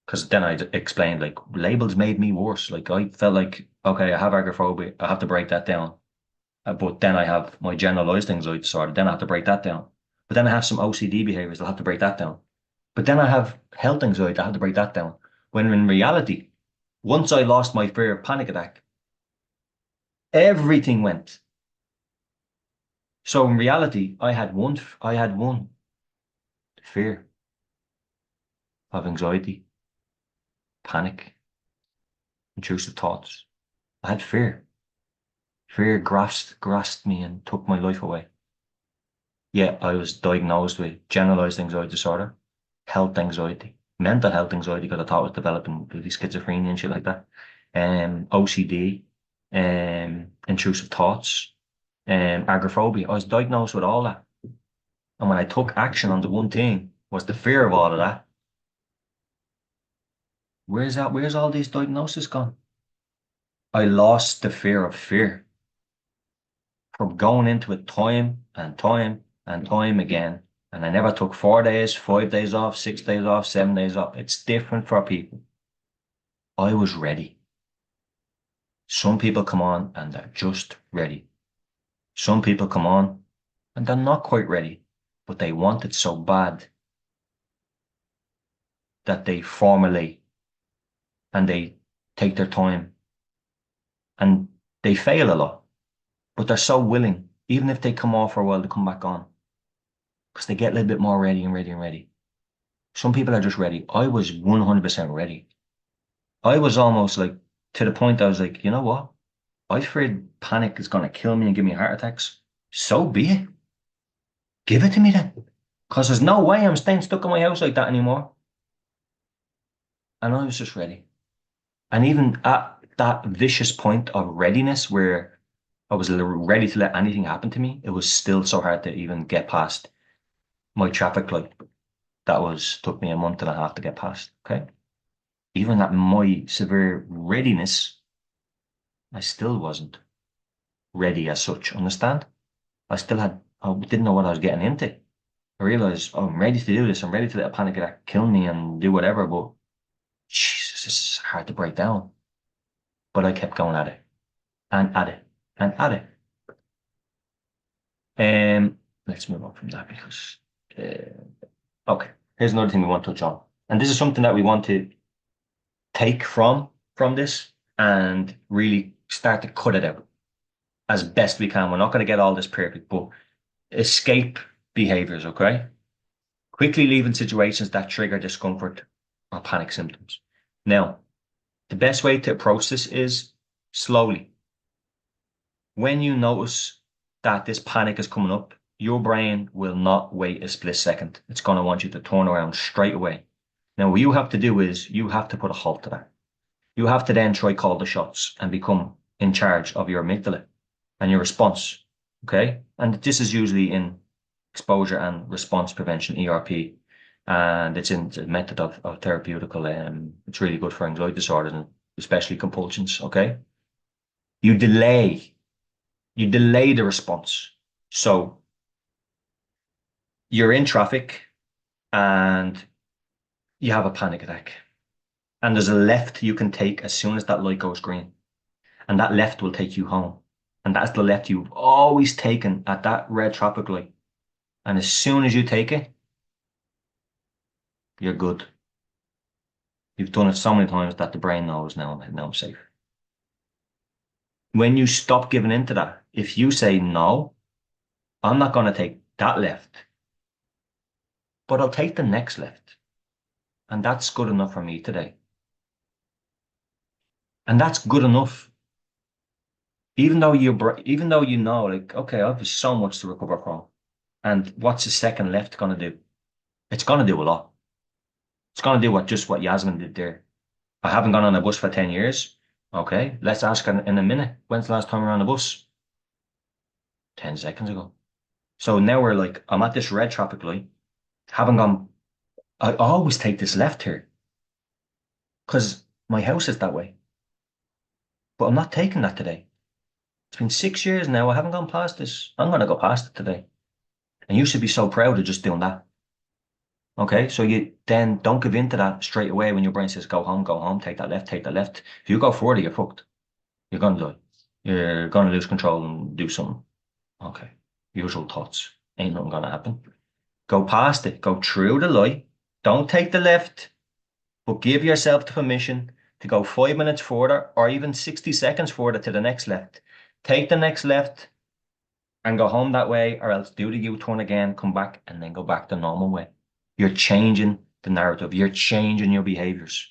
Because then I explained, like, labels made me worse. Like, I felt like, okay, I have agoraphobia. I have to break that down. But then I have my generalized anxiety disorder. Then I have to break that down. But then I have some OCD behaviors. I'll have to break that down. But then I have health anxiety. I have to break that down. When in reality, once I lost my fear of panic attack, everything went. So in reality, I had one fear of anxiety, panic, intrusive thoughts. I had fear. Fear grasped me and took my life away. Yeah, I was diagnosed with generalized anxiety disorder, health anxiety, mental health anxiety because I thought I was developing schizophrenia and shit like that. OCD, intrusive thoughts, agoraphobia. I was diagnosed with all that. And when I took action on the one thing was the fear of all of that. Where's all these diagnoses gone? I lost the fear of fear from going into it time and time and time again. And I never took 4 days, 5 days off, 6 days off, 7 days off. It's different for people. I was ready. Some people come on and they're just ready. Some people come on and they're not quite ready, but they want it so bad that they formulate and they take their time and they fail a lot, but they're so willing, even if they come off for a while, to come back on because they get a little bit more ready and ready and ready. Some people are just ready. I was 100% ready. I was almost like to the point I was like, you know what? I'm afraid panic is going to kill me and give me heart attacks. So be it. Give it to me then. Because there's no way I'm staying stuck in my house like that anymore. And I was just ready. And even at that vicious point of readiness where I was ready to let anything happen to me, it was still so hard to even get past my traffic light. Took me a month and a half to get past. Okay. Even at my severe readiness, I still wasn't ready as such. Understand? I didn't know what I was getting into. I realized, oh, I'm ready to do this. I'm ready to let a panic attack kill me and do whatever. But Jesus, this is hard to break down. But I kept going at it and at it and at it. Let's move on from that because, okay, here's another thing we want to touch on. And this is something that we want to take from this and really start to cut it out as best we can. We're not going to get all this perfect, but escape behaviors, okay? Quickly leaving situations that trigger discomfort or panic symptoms. Now, the best way to approach this is slowly. When you notice that this panic is coming up, your brain will not wait a split second. It's going to want you to turn around straight away. Now, what you have to do is you have to put a halt to that. You have to then try call the shots and become in charge of your amygdala and your response. Okay? And this is usually in exposure and response prevention, ERP. And it's in the method of therapeutical. It's really good for anxiety disorders and especially compulsions. Okay? You delay the response. So you're in traffic and you have a panic attack. And there's a left you can take as soon as that light goes green. And that left will take you home. And that's the left you've always taken at that red traffic light. And as soon as you take it, you're good. You've done it so many times that the brain knows now I'm safe. When you stop giving in to that, if you say, no, I'm not going to take that left, but I'll take the next left. And that's good enough for me today. And that's good enough. Even though you know, like, okay, I've so much to recover from. And what's the second left going to do? It's going to do a lot. It's going to do what Yasmin did there. I haven't gone on a bus for 10 years. Okay, let's ask her in a minute. When's the last time we were on a bus? 10 seconds ago. So now we're like, I'm at this red traffic light. Haven't gone. I always take this left here because my house is that way. But I'm not taking that today. It's been 6 years now. I haven't gone past this. I'm going to go past it today. And you should be so proud of just doing that. Okay, so you then don't give in to that straight away when your brain says, go home, take that left, take that left. If you go further, you're fucked. You're going to die. You're going to lose control and do something. Okay, usual thoughts. Ain't nothing going to happen. Go past it. Go through the light. Don't take the left, but give yourself the permission to go 5 minutes further or even 60 seconds further to the next left. Take the next left and go home that way, or else do the U-turn again, come back, and then go back the normal way. You're changing the narrative. You're changing your behaviors.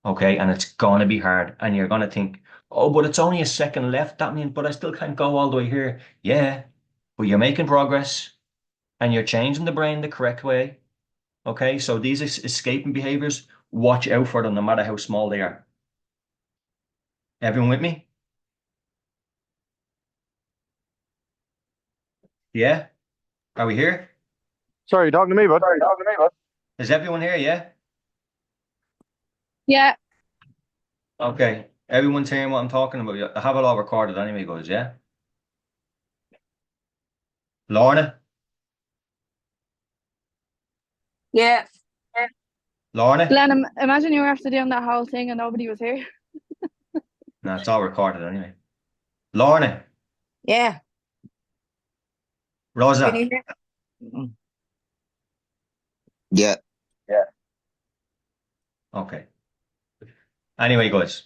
Okay, and it's going to be hard. And you're going to think, oh, but it's only a second left. That means, but I still can't go all the way here. Yeah, but you're making progress and you're changing the brain the correct way. Okay, so these escaping behaviors, watch out for them no matter how small they are. Everyone with me? Yeah? Are we here? Sorry, talking to me, bud. Is everyone here? Yeah? Yeah. Okay. Everyone's hearing what I'm talking about. I have it all recorded anyway, guys, yeah? Lorna? Yeah. Lorna? Glenn, imagine you were after doing that whole thing and nobody was here. No, it's all recorded anyway. Lorna, Yeah. Can Rosa. you hear? Yeah. Okay. Anyway, guys,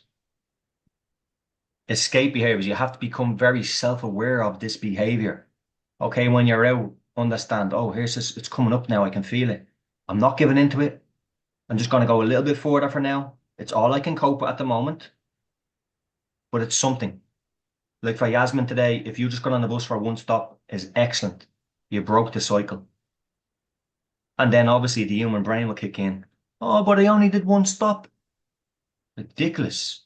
escape behaviors. You have to become very self-aware of this behavior. Okay, when you're out, understand, oh, here's this, it's coming up now. I can feel it. I'm not giving into it. I'm just going to go a little bit further for now. It's all I can cope with at the moment, but it's something. Like for Yasmin today, if you just got on the bus for one stop, is excellent. You broke the cycle. And then obviously the human brain will kick in. Oh, but I only did one stop. Ridiculous.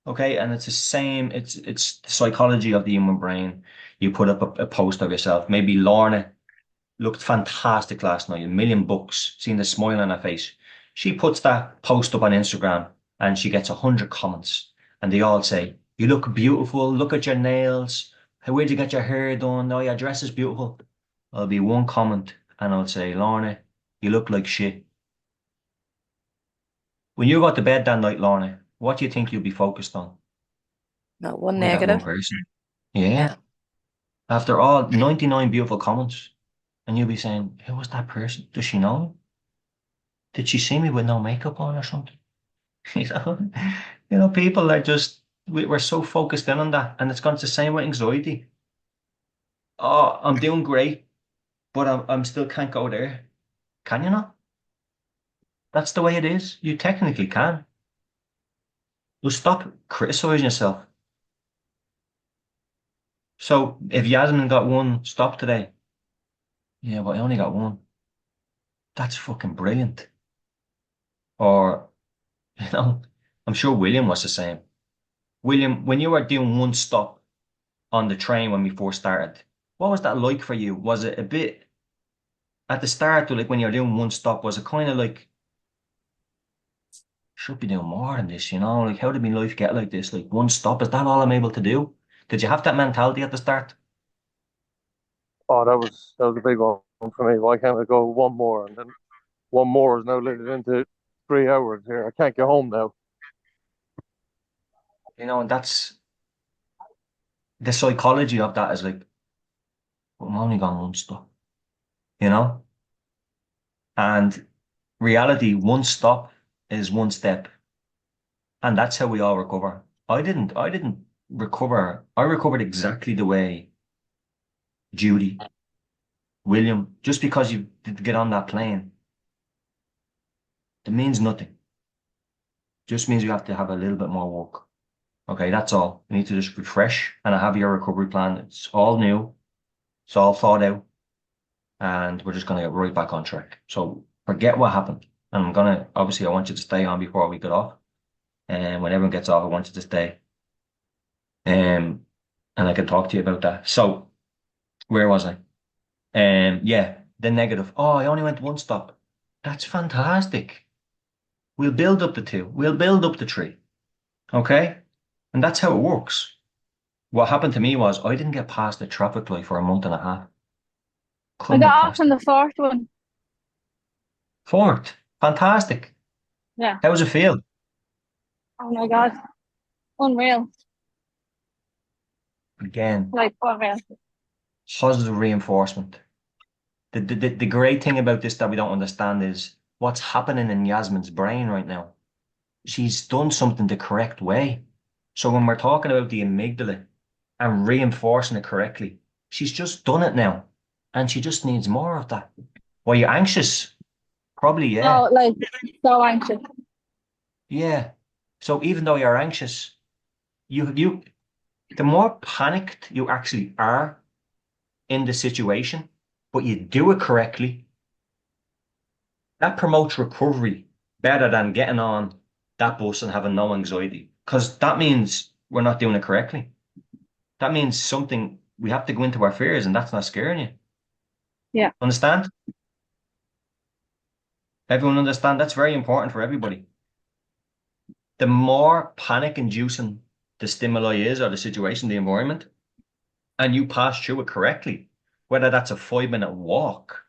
Okay, and it's the same. It's the psychology of the human brain. You put up a post of yourself. Maybe Lorna looked fantastic last night. A million bucks. Seeing the smile on her face. She puts that post up on Instagram, and she gets 100 comments, and they all say, "You look beautiful. Look at your nails. Where'd you get your hair done? Oh, your dress is beautiful." There'll be one comment, and I'll say, "Lorna, you look like shit." When you go to bed that night, Lorna, what do you think you'll be focused on? Not one Only that one negative. person. Yeah. Yeah. After all 99 beautiful comments, and you'll be saying, who was that person? Does she know me? Did she see me with no makeup on or something? You know, people are just we're so focused in on that, and it's gone the same with anxiety. Oh, I'm doing great, but I'm still can't go there. Can you not? That's the way it is. You technically can. Well, stop criticizing yourself. So if Yasmin got one stop today, yeah, but I only got one. That's fucking brilliant. Or, you know, I'm sure William was the same. William, when you were doing one stop on the train when we first started, what was that like for you? Was it a bit at the start, or like when you're doing one stop, was it kind of like, should be doing more than this, Like, how did my life get like this? Like, one stop, is that all I'm able to do? Did you have that mentality at the start? Oh, that was a big one for me. Why can't I go one more? And then one more is now limited into 3 hours here. I can't get home now. And that's the psychology of that is like, well, I'm only gone one stop, you know? And reality, one stop is one step. And that's how we all recover. I didn't recover. I recovered exactly the way Judy, William, just because you did get on that plane, it means nothing. Just means you have to have a little bit more work. Okay, that's all. You need to just refresh and I have your recovery plan. It's all new. It's all thought out. And we're just gonna get right back on track. So forget what happened. And obviously I want you to stay on before we get off. And when everyone gets off, I want you to stay. And I can talk to you about that. So where was I? Yeah, the negative. Oh, I only went one stop. That's fantastic. We'll build up the two. We'll build up the three. Okay? And that's how it works. What happened to me was I didn't get past the traffic light for a month and a half. I Couldn't get got off past on it. the fourth one. Fourth. Fantastic. Yeah. How does it feel? Oh my God. Unreal. Again, Like, unreal. positive reinforcement. The great thing about this that we don't understand is what's happening in Yasmin's brain right now. She's done something the correct way. So when we're talking about the amygdala and reinforcing it correctly, she's just done it now. And she just needs more of that. Were you anxious? Probably, yeah. Oh, like, so anxious. Yeah. So even though you're anxious, you the more panicked you actually are in the situation, but you do it correctly, that promotes recovery better than getting on that bus and having no anxiety. Because that means we're not doing it correctly. That means something we have to go into our fears, and that's not scaring you. Yeah. Understand? Everyone understand? That's very important for everybody. The more panic inducing the stimuli is or the situation, the environment, and you pass through it correctly, whether that's a 5 minute walk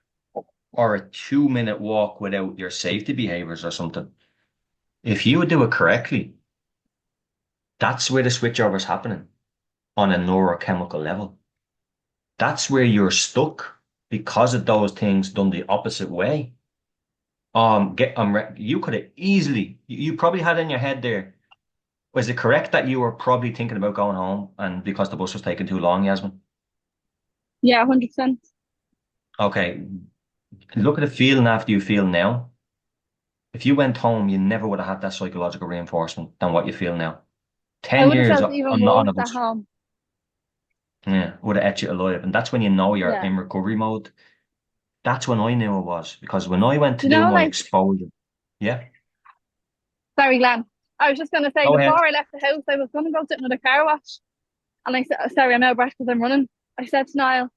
or a 2 minute walk without your safety behaviors or something, if you do it correctly, That's where the switchover is happening on a neurochemical level. That's where you're stuck because of those things done the opposite way. You could have easily, you probably had in your head there. Was it correct that you were probably thinking about going home and because the bus was taking too long, Yasmin? Yeah, 100%. Okay, look at the feeling after you feel now. If you went home, you never would have had that psychological reinforcement than what you feel now. I 10 would have years felt on even not on worse a at bus, home. yeah, would have ate you alive. And that's when you know you're Yeah. in recovery mode. That's when I knew it was because when I went to You do know, my like, exposure, yeah, sorry, Glenn. I was just going to say, go ahead. before I left the house, I was going to go to another car wash. And I said, sorry, I'm out of breath because I'm running. I said to Niall,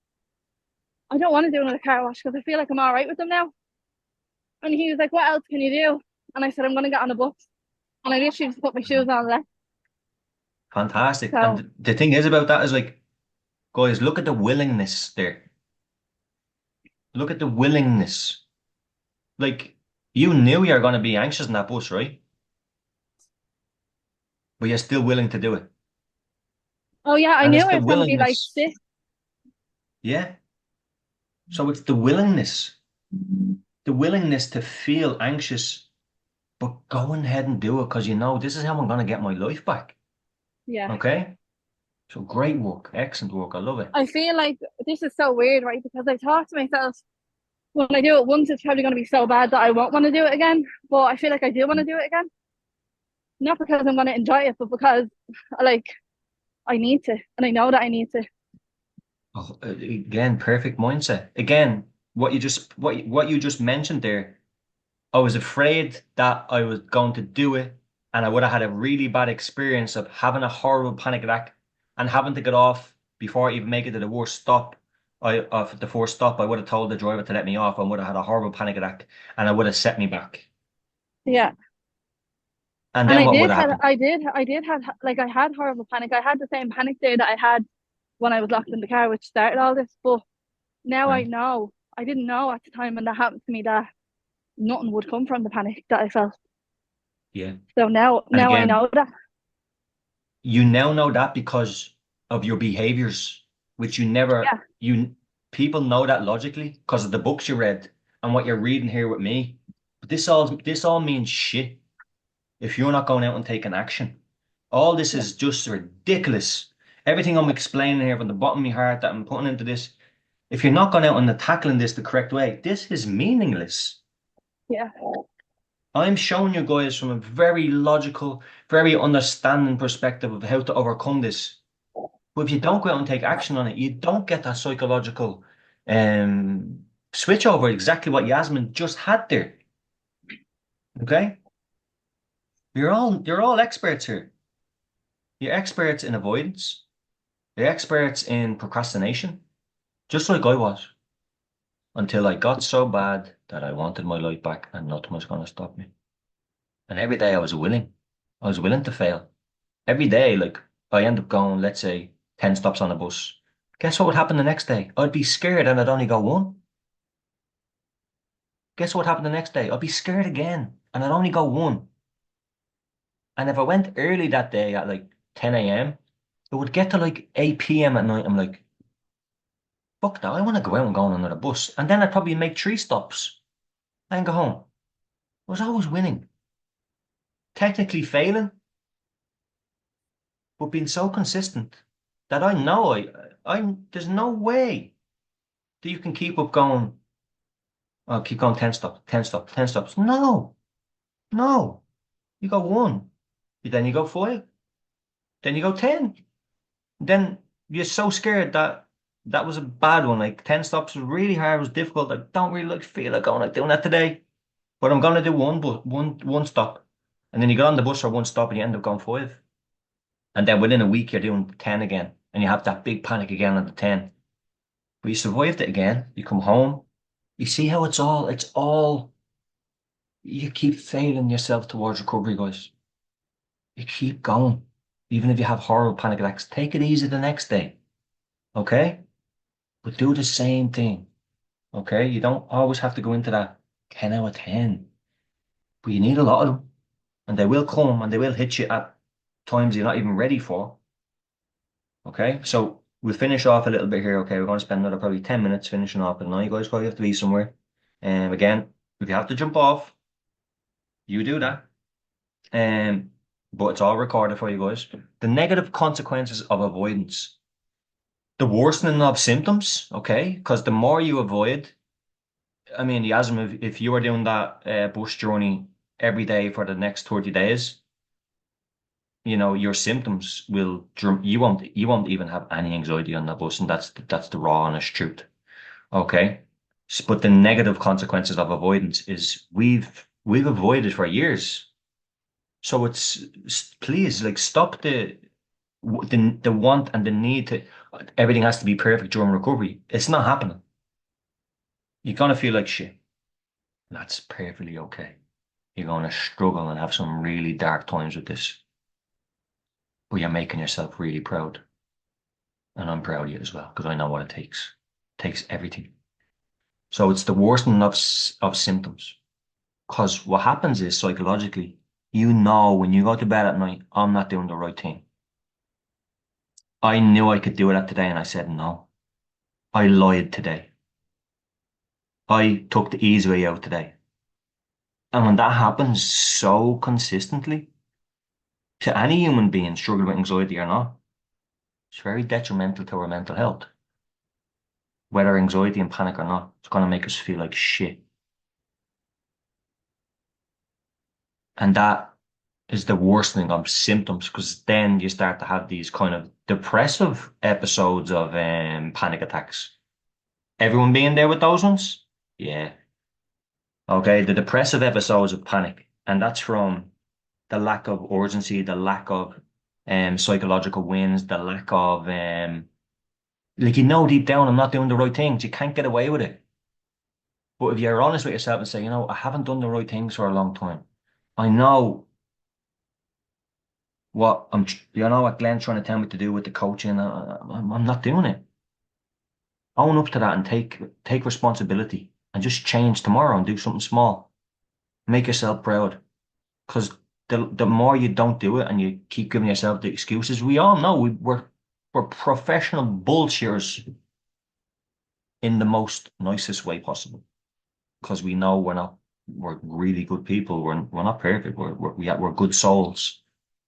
I don't want to do another car wash because I feel like I'm all right with them now. And he was like, what else can you do? And I said, I'm going to get on a bus. And I literally just put my shoes on and left. Fantastic. So, And the thing is about that is like, guys, look at the willingness there. Look at the willingness. Like, you knew you're going to be anxious in that bus, right? But you're still willing to do it. oh yeah, I And knew it's I the was going to be like willingness. sick. Yeah. So it's the willingness to feel anxious, but go ahead and do it because you know this is how I'm going to get my life back. Yeah. Okay? So great work. Excellent work. I love it. I feel like this is so weird, right? Because I thought to myself, when I do it once, it's probably going to be so bad that I won't want to do it again. But I feel like I do want to do it again. Not because I'm going to enjoy it, but because, like, I need to. And I know that I need to. Oh, again, perfect mindset. Again, what you just mentioned there, I was afraid that I was going to do it and I would have had a really bad experience of having a horrible panic attack and having to get off before I even make it to the worst stop. Of the first stop, I would have told the driver to let me off and would have had a horrible panic attack and I would have set me back. Yeah. And And then what would have happened? I did have, like, I had horrible panic. I had the same panic day that I had when I was locked in the car, which started all this. But now I Right. know, I didn't know at the time when that happened to me that nothing would come from the panic that I felt. Yeah. So And now I again, know that. you now know that because of your behaviors, which you never Yeah. you people know that logically because of the books you read and what you're reading here with me. But this all means shit if you're not going out and taking action. All this Yeah. is just ridiculous. Everything I'm explaining here from the bottom of my heart that I'm putting into this, if you're not going out and tackling this the correct way, this is meaningless. Yeah. I'm showing you guys from a very logical, very understanding perspective of how to overcome this. But if you don't go out and take action on it, you don't get that psychological switch over exactly what Yasmin just had there. Okay? You're all experts here. You're experts in avoidance. You're experts in procrastination, just like I was, until I got so bad that I wanted my life back and nothing was going to stop me. And every day I was willing. I was willing to fail. Every day, like I end up going, let's say, 10 stops on a bus. Guess what would happen the next day? I'd be scared and I'd only go one. Guess what happened the next day? I'd be scared again and I'd only go one. And if I went early that day at like 10 a.m., it would get to like 8 p.m. at night. I'm like, fuck that. I want to go out and go on another bus. And then I'd probably make 3 stops and go home. I was always winning. Technically failing, but being so consistent that I know there's no way that you can keep up going. I'll keep going 10 stops, 10 stops, 10 stops. No, no. You go one, then you go five, then you go 10. Then you're so scared that that was a bad one. Like 10 stops was really hard, it was difficult. I don't really like feel like going like doing that today. But I'm gonna do one stop. And then you get on the bus for one stop and you end up going five. And then within a week you're doing 10 again. And you have that big panic again at the 10. But you survived it again. You come home. You see how it's all you keep failing yourself towards recovery, guys. You keep going. Even if you have horrible panic attacks, take it easy the next day. Okay? But do the same thing. Okay? You don't always have to go into that 10 out of 10. But you need a lot of them. And they will come and they will hit you at times you're not even ready for. Okay, so we'll finish off a little bit here. Okay, we're going to spend another probably 10 minutes finishing off, and now you guys probably have to be somewhere. Again, if you have to jump off, you do that. But it's all recorded for you guys. The negative consequences of avoidance. The worsening of symptoms, okay? Because the more you avoid, I mean, Yasmin, if you were doing that bus journey every day for the next 30 days, you know, your symptoms will, you won't even have any anxiety on that bus, and that's the raw, honest truth. Okay. But the negative consequences of avoidance is we've avoided for years. So please, like, stop the want and the need to everything has to be perfect during recovery. It's not happening. You're gonna feel like shit. That's perfectly okay. You're gonna struggle and have some really dark times with this. But you're making yourself really proud. And I'm proud of you as well, because I know what it takes. It takes everything. So it's the worsening of symptoms. Because what happens is psychologically, you know when you go to bed at night, I'm not doing the right thing. I knew I could do that today and I said no. I lied today. I took the easy way out today. And when that happens so consistently to any human being struggling with anxiety or not, it's very detrimental to our mental health. Whether anxiety and panic or not, it's going to make us feel like shit. And that is the worsening of symptoms, because then you start to have these kind of depressive episodes of panic attacks. Everyone being there with those ones? Yeah. Okay, the depressive episodes of panic. And that's from the lack of urgency, the lack of psychological wins, the lack of like, you know, deep down I'm not doing the right things. You can't get away with it. But if you're honest with yourself and say, you know, I haven't done the right things for a long time. I know you know what Glenn's trying to tell me to do with the coaching. I'm not doing it. Own up to that and take responsibility and just change tomorrow and do something small. Make yourself proud. Because the more you don't do it and you keep giving yourself the excuses, we all know we're professional bullshitters in the most nicest way possible. Because we know we're really good people. We're not perfect. We're good souls.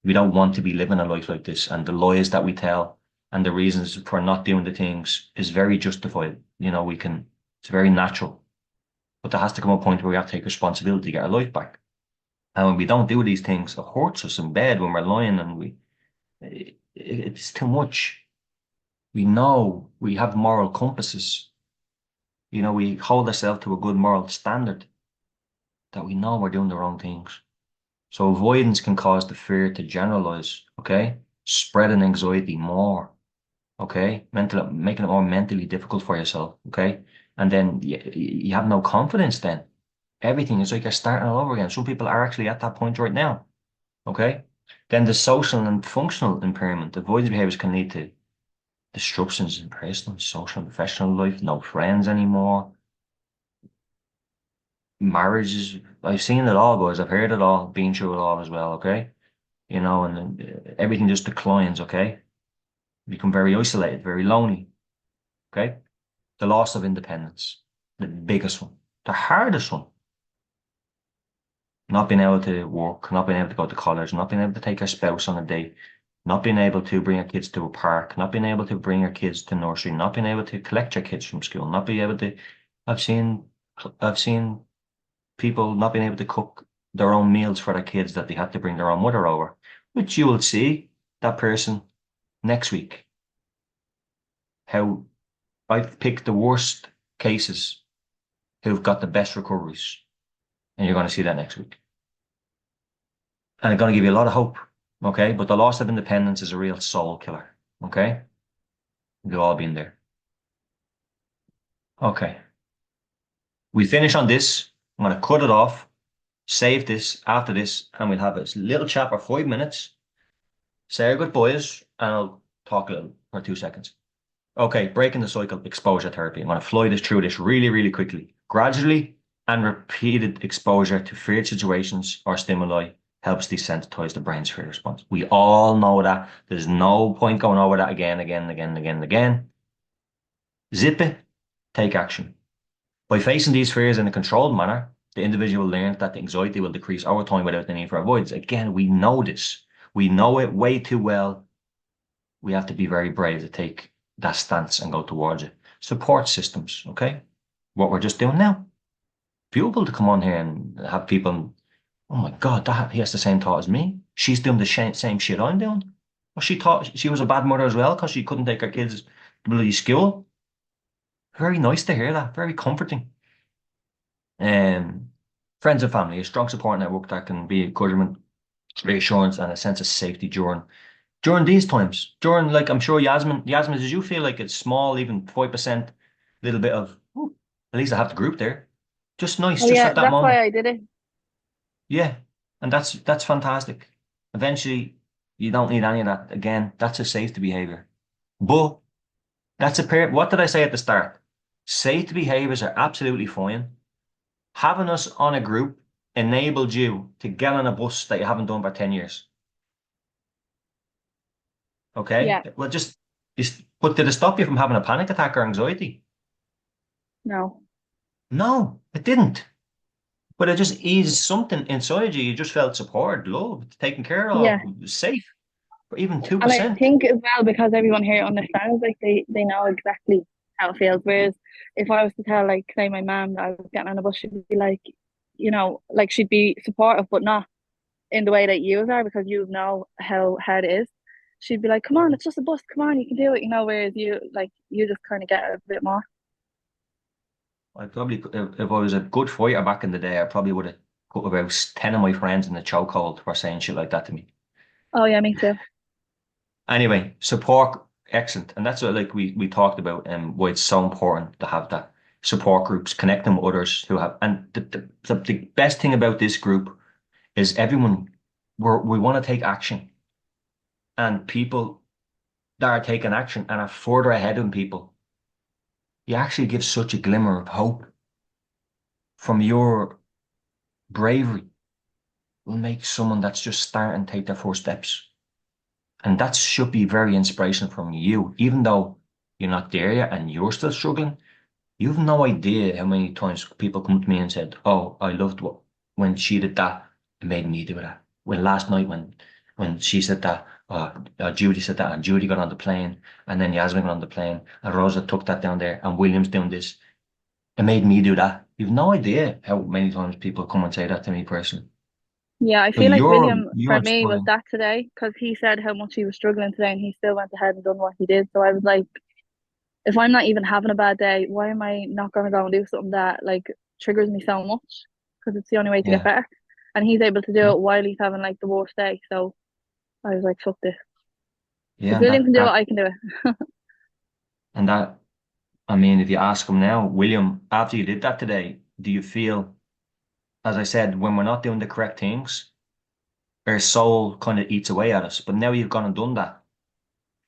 We don't want to be living a life like this. And the lies that we tell and the reasons for not doing the things is very justified. You know, it's very natural. But there has to come a point where we have to take responsibility to get our life back. And when we don't do these things, it hurts us in bed when we're lying and it's too much. We know we have moral compasses. You know, we hold ourselves to a good moral standard that we know we're doing the wrong things. So avoidance can cause the fear to generalize, okay? Spreading anxiety more, okay? Making it more mentally difficult for yourself, okay? And then you have no confidence then. Everything is like you're starting all over again. Some people are actually at that point right now, okay? Then the social and functional impairment. Avoidance behaviors can lead to disruptions in personal, social, and professional life, no friends anymore, marriages. I've seen it all, guys. I've heard it all, been through it all as well, okay? You know, and everything just declines, okay? Become very isolated, very lonely, okay? The loss of independence, the biggest one, the hardest one. Not being able to work, not being able to go to college, not being able to take your spouse on a date, not being able to bring your kids to a park, not being able to bring your kids to nursery, not being able to collect your kids from school, not being able to. I've seen people not being able to cook their own meals for their kids, that they had to bring their own mother over, which you will see that person next week. How I've picked the worst cases who've got the best recoveries, and you're going to see that next week. And it's going to give you a lot of hope, okay? But the loss of independence is a real soul killer, okay? We've all been there. Okay. We finish on this. I'm going to cut it off, save this after this, and we'll have a little chat for 5 minutes. Say our goodbyes, and I'll talk a little for 2 seconds. Okay, breaking the cycle, exposure therapy. I'm going to fly through this really, really quickly. Gradually and repeated exposure to feared situations or stimuli helps desensitize the brain's fear response. We all know that. There's no point going over that again, again, again, again, again. Zip it, take action. By facing these fears in a controlled manner, the individual learns that the anxiety will decrease over time without the need for avoidance. Again, we know this. We know it way too well. We have to be very brave to take that stance and go towards it. Support systems, okay? What we're just doing now. Beautiful to come on here and have people, oh my God, he has the same thought as me. She's doing the same shit I'm doing. Well, she thought she was a bad mother as well because she couldn't take her kids to bloody school. Very nice to hear that. Very comforting. Friends and family, a strong support network that can be encouragement, reassurance, and a sense of safety during these times. During, like, I'm sure Yasmin, did you feel like it's small, even 5%, little bit of, "Ooh, at least I have the group there. Just nice, Oh just yeah, at that that's moment." why I did it. Yeah, and that's fantastic. Eventually, you don't need any of that. Again, that's a safety behavior. But that's a pair. What did I say at the start? Safety behaviors are absolutely fine. Having us on a group enabled you to get on a bus that you haven't done for 10 years. Okay? Yeah, Well, but did it stop you from having a panic attack or anxiety? no. No, it didn't. But it just eased something inside you. You just felt supported, loved, taken care Yeah. of, safe, for even And I 2%. think as well, because everyone here understands, like they know exactly how it feels. Whereas if I was to tell, like, say my mom that I was getting on a bus, she'd be like, like she'd be supportive, but not in the way that you are, because you know how hard it is. She'd be like, "Come on, it's just a bus. Come on, you can do it." Whereas you just kind of get a bit more. I probably, if I was a good fighter back in the day, I probably would have put about 10 of my friends in the chokehold for saying shit like that to me. Oh yeah, me too. Anyway, support, excellent. And that's what, like, we talked about and why it's so important to have that support groups, connecting with others who have, and the best thing about this group is everyone, we want to take action, and people that are taking action and are further ahead than people, you actually give such a glimmer of hope from your bravery will make someone that's just starting to take their first steps. And that should be very inspirational from you, even though you're not there yet and you're still struggling. You've no idea how many times people come to me and said, "Oh, I loved when she did that. It made me do that." When last night, when she said that, Judy said that, and Judy got on the plane, and then Yasmin got on the plane, and Rosa took that down there, and William's doing this. It made me do that. You've no idea how many times people come and say that to me personally. Yeah, I So feel like William you're for me was inspiring. that today, because he said how much he was struggling today, and he still went ahead and done what he did. So I was like, if I'm not even having a bad day, why am I not going to go and do something that like triggers me so much? Because it's the only way to get Yeah, better. And he's able to do yeah, it while he's having like the worst day. So I was like, fuck this. yeah. If And William can do it, I can do it. and that. I mean, if you ask him now, William, after you did that today, do you feel, as I said, when we're not doing the correct things, our soul kind of eats away at us. But now you've gone and done that.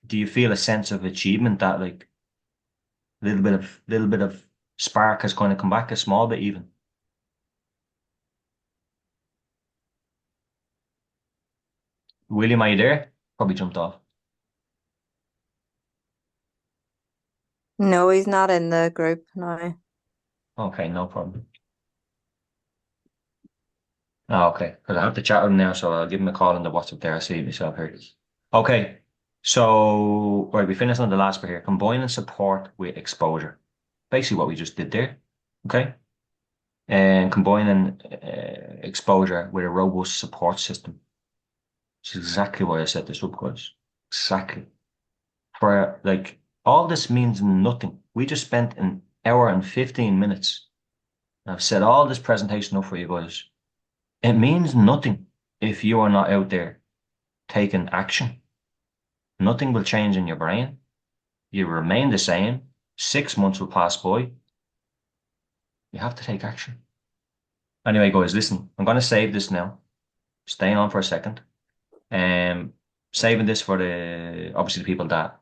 Do you feel a sense of achievement that, like, little bit of spark has kind of come back, a small bit even? William, are you there? Probably jumped off. No, he's not in the group now. Okay, no problem. Oh, okay, because I have to chat with him now, so I'll give him a call on the WhatsApp there. I see myself here. Okay, so right, we finished on the last bit here. Combining support with exposure. Basically, what we just did there. Okay, and combining exposure with a robust support system. Which is exactly why I set this up, guys. Exactly. For, like, all this means nothing. We just spent an hour and 15 minutes. And I've set all this presentation up for you guys. It means nothing if you are not out there taking action. Nothing will change in your brain. You remain the same. 6 months will pass by. You have to take action. Anyway, guys, listen, I'm going to save this now. Staying on for a second. Saving this for obviously the people that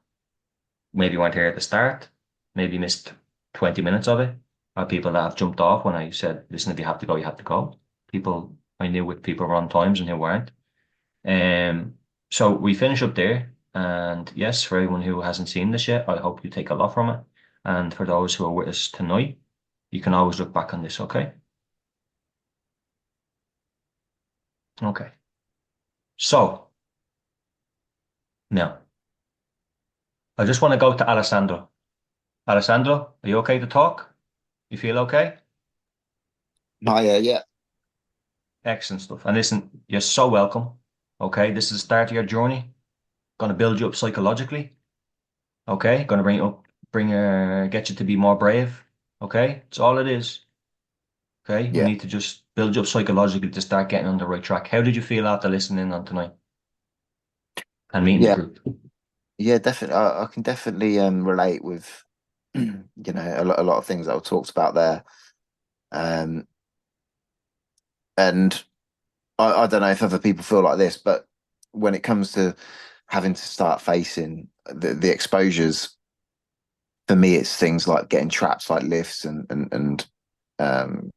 maybe weren't here at the start, maybe missed 20 minutes of it, or people that have jumped off when I said, listen, if you have to go, you have to go. People I knew which people were on times and who weren't. So we finish up there. And yes, for everyone who hasn't seen this yet, I hope you take a lot from it. And for those who are with us tonight, you can always look back on this, okay? Okay. So now I just want to go to Alessandro. Alessandro, are you okay to talk? You feel okay? Oh yeah. Excellent stuff. And listen, you're so welcome. Okay, this is the start of your journey. Going to build you up psychologically. Okay, going to get you to be more brave. Okay, it's all it is. Okay, we Yeah. need to just build you up psychologically to start getting on the right track. How did you feel after listening on tonight and meeting the Yeah. group? Yeah, definitely. I can definitely relate with a lot of things that were talked about there. And I don't know if other people feel like this, but when it comes to having to start facing the exposures, for me, it's things like getting trapped, like lifts and um,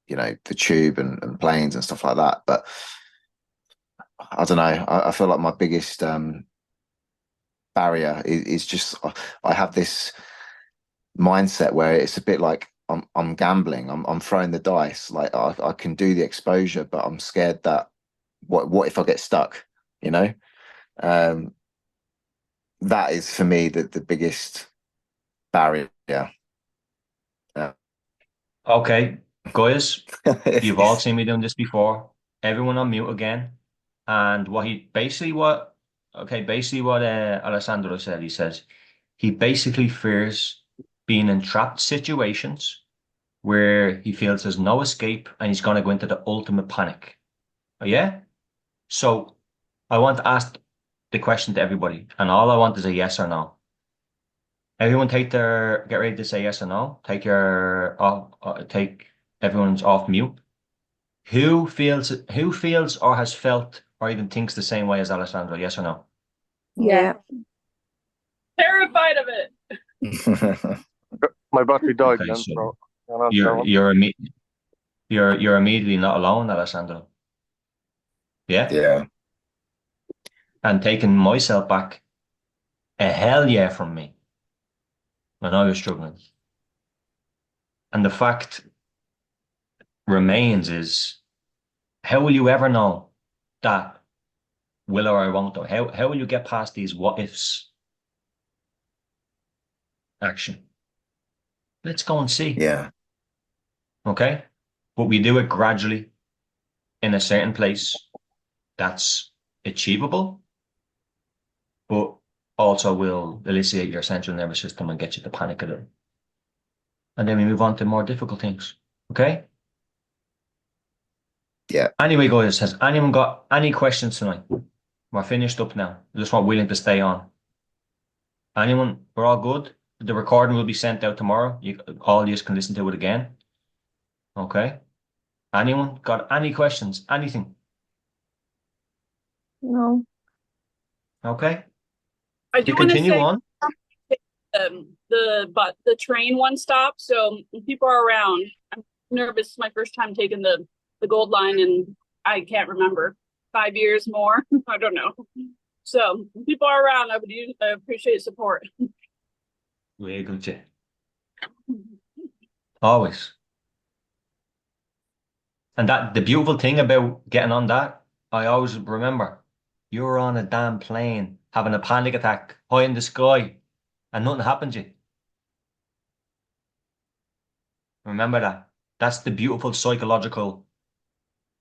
the tube and planes and stuff like that. But I don't know. I feel like my biggest barrier is just I have this mindset where it's a bit like I'm gambling. I'm throwing the dice. Like I can do the exposure, but I'm scared that what if I get stuck? You know, um, that is for me the biggest barrier. Yeah. Okay, guys, you've all seen me doing this before. Everyone on mute again. And basically what Alessandro said, he says he basically fears being in trapped situations where he feels there's no escape and he's going to go into the ultimate panic. Oh, yeah? So I want to ask the question to everybody, and all I want is a yes or no. Everyone get ready to say yes or no. Take everyone's off mute. Who feels or has felt or even thinks the same way as Alessandro? Yes or no? Yeah. Terrified of it. My battery died Okay, then, so so I'll answer that you're one. you're imme you're immediately not alone, Alessandro. Yeah? Yeah. And taking myself back, a hell yeah from me when I was struggling. And the fact remains is, how will you ever know that will or I won't? How will you get past these what ifs action? Let's go and see. Yeah. Okay? But we do it gradually in a certain place that's achievable, but also will elicit your central nervous system and get you to panic a little. And then we move on to more difficult things. Okay? Yeah. Anyway, guys, has anyone got any questions tonight? We're finished up now. I just want William to stay on. Anyone? We're all good? The recording will be sent out tomorrow. All you can listen to it again. Okay? Anyone got any questions? Anything? No. Okay? I We do want to continue say on. the train one stop. So when people are around, I'm nervous. It's my first time taking the gold line, and I can't remember 5 years more. I don't know. So when people are around, I appreciate support. We're good, yeah. Always. And that the beautiful thing about getting on that, I always remember, you're on a damn plane having a panic attack high in the sky and nothing happened to you. Remember that. That's the beautiful psychological,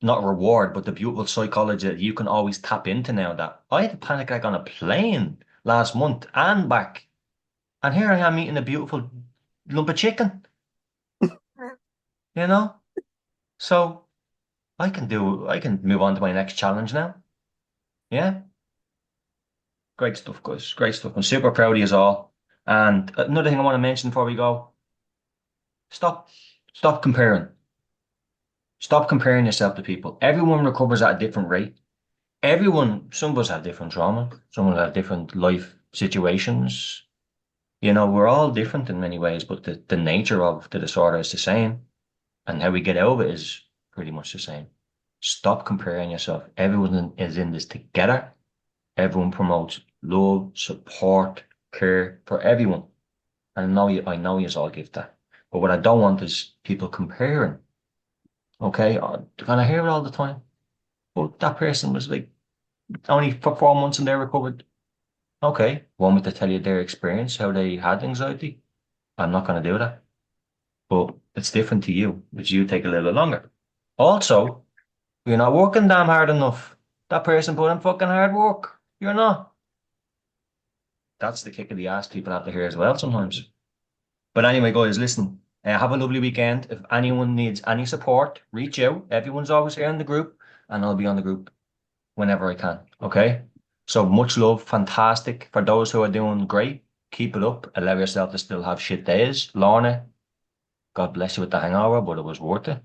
not reward, but the beautiful psychology that you can always tap into now that I had a panic attack on a plane last month and back. And here I am eating a beautiful lump of chicken. You know? So I can move on to my next challenge now. Yeah? Great stuff, guys. Great stuff. I'm super proud of you all. And another thing I want to mention before we go, stop comparing. Stop comparing yourself to people. Everyone recovers at a different rate. Some of us have different trauma. Some of us have different life situations. We're all different in many ways, but the nature of the disorder is the same. And how we get out of it is pretty much the same. Stop comparing yourself. Everyone is in this together. Everyone promotes love, support, care for everyone. And I know you all give that. But what I don't want is people comparing. Okay, and I hear it all the time. Well, that person was like only for 4 months and they recovered. Okay, want me to tell you their experience, how they had anxiety? I'm not going to do that. But it's different to you, which you take a little longer. Also, you're not working damn hard enough. That person put in fucking hard work. You're not. That's the kick of the ass people have to hear as well sometimes. But anyway, guys, listen. Have a lovely weekend. If anyone needs any support, reach out. Everyone's always here in the group, and I'll be on the group whenever I can. Okay? So much love. Fantastic. For those who are doing great, keep it up. Allow yourself to still have shit days. Lorna, God bless you with the hangover, but it was worth it.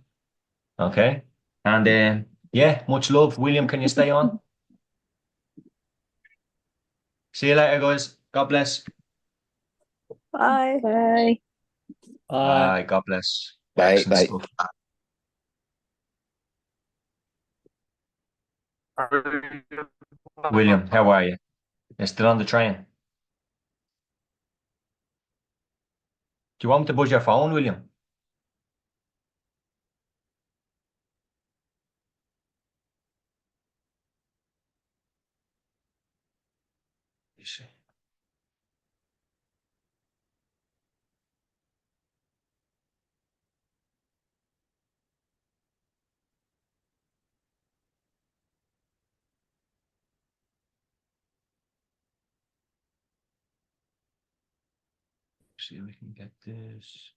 Okay? And yeah, much love. William, can you stay on? See you later, guys. God bless. Bye. Bye. Bye. God bless. Bye, Excellent bye. stuff. William, how are you? You're still on the train. Do you want me to buzz your phone, William? You see. See if we can get this.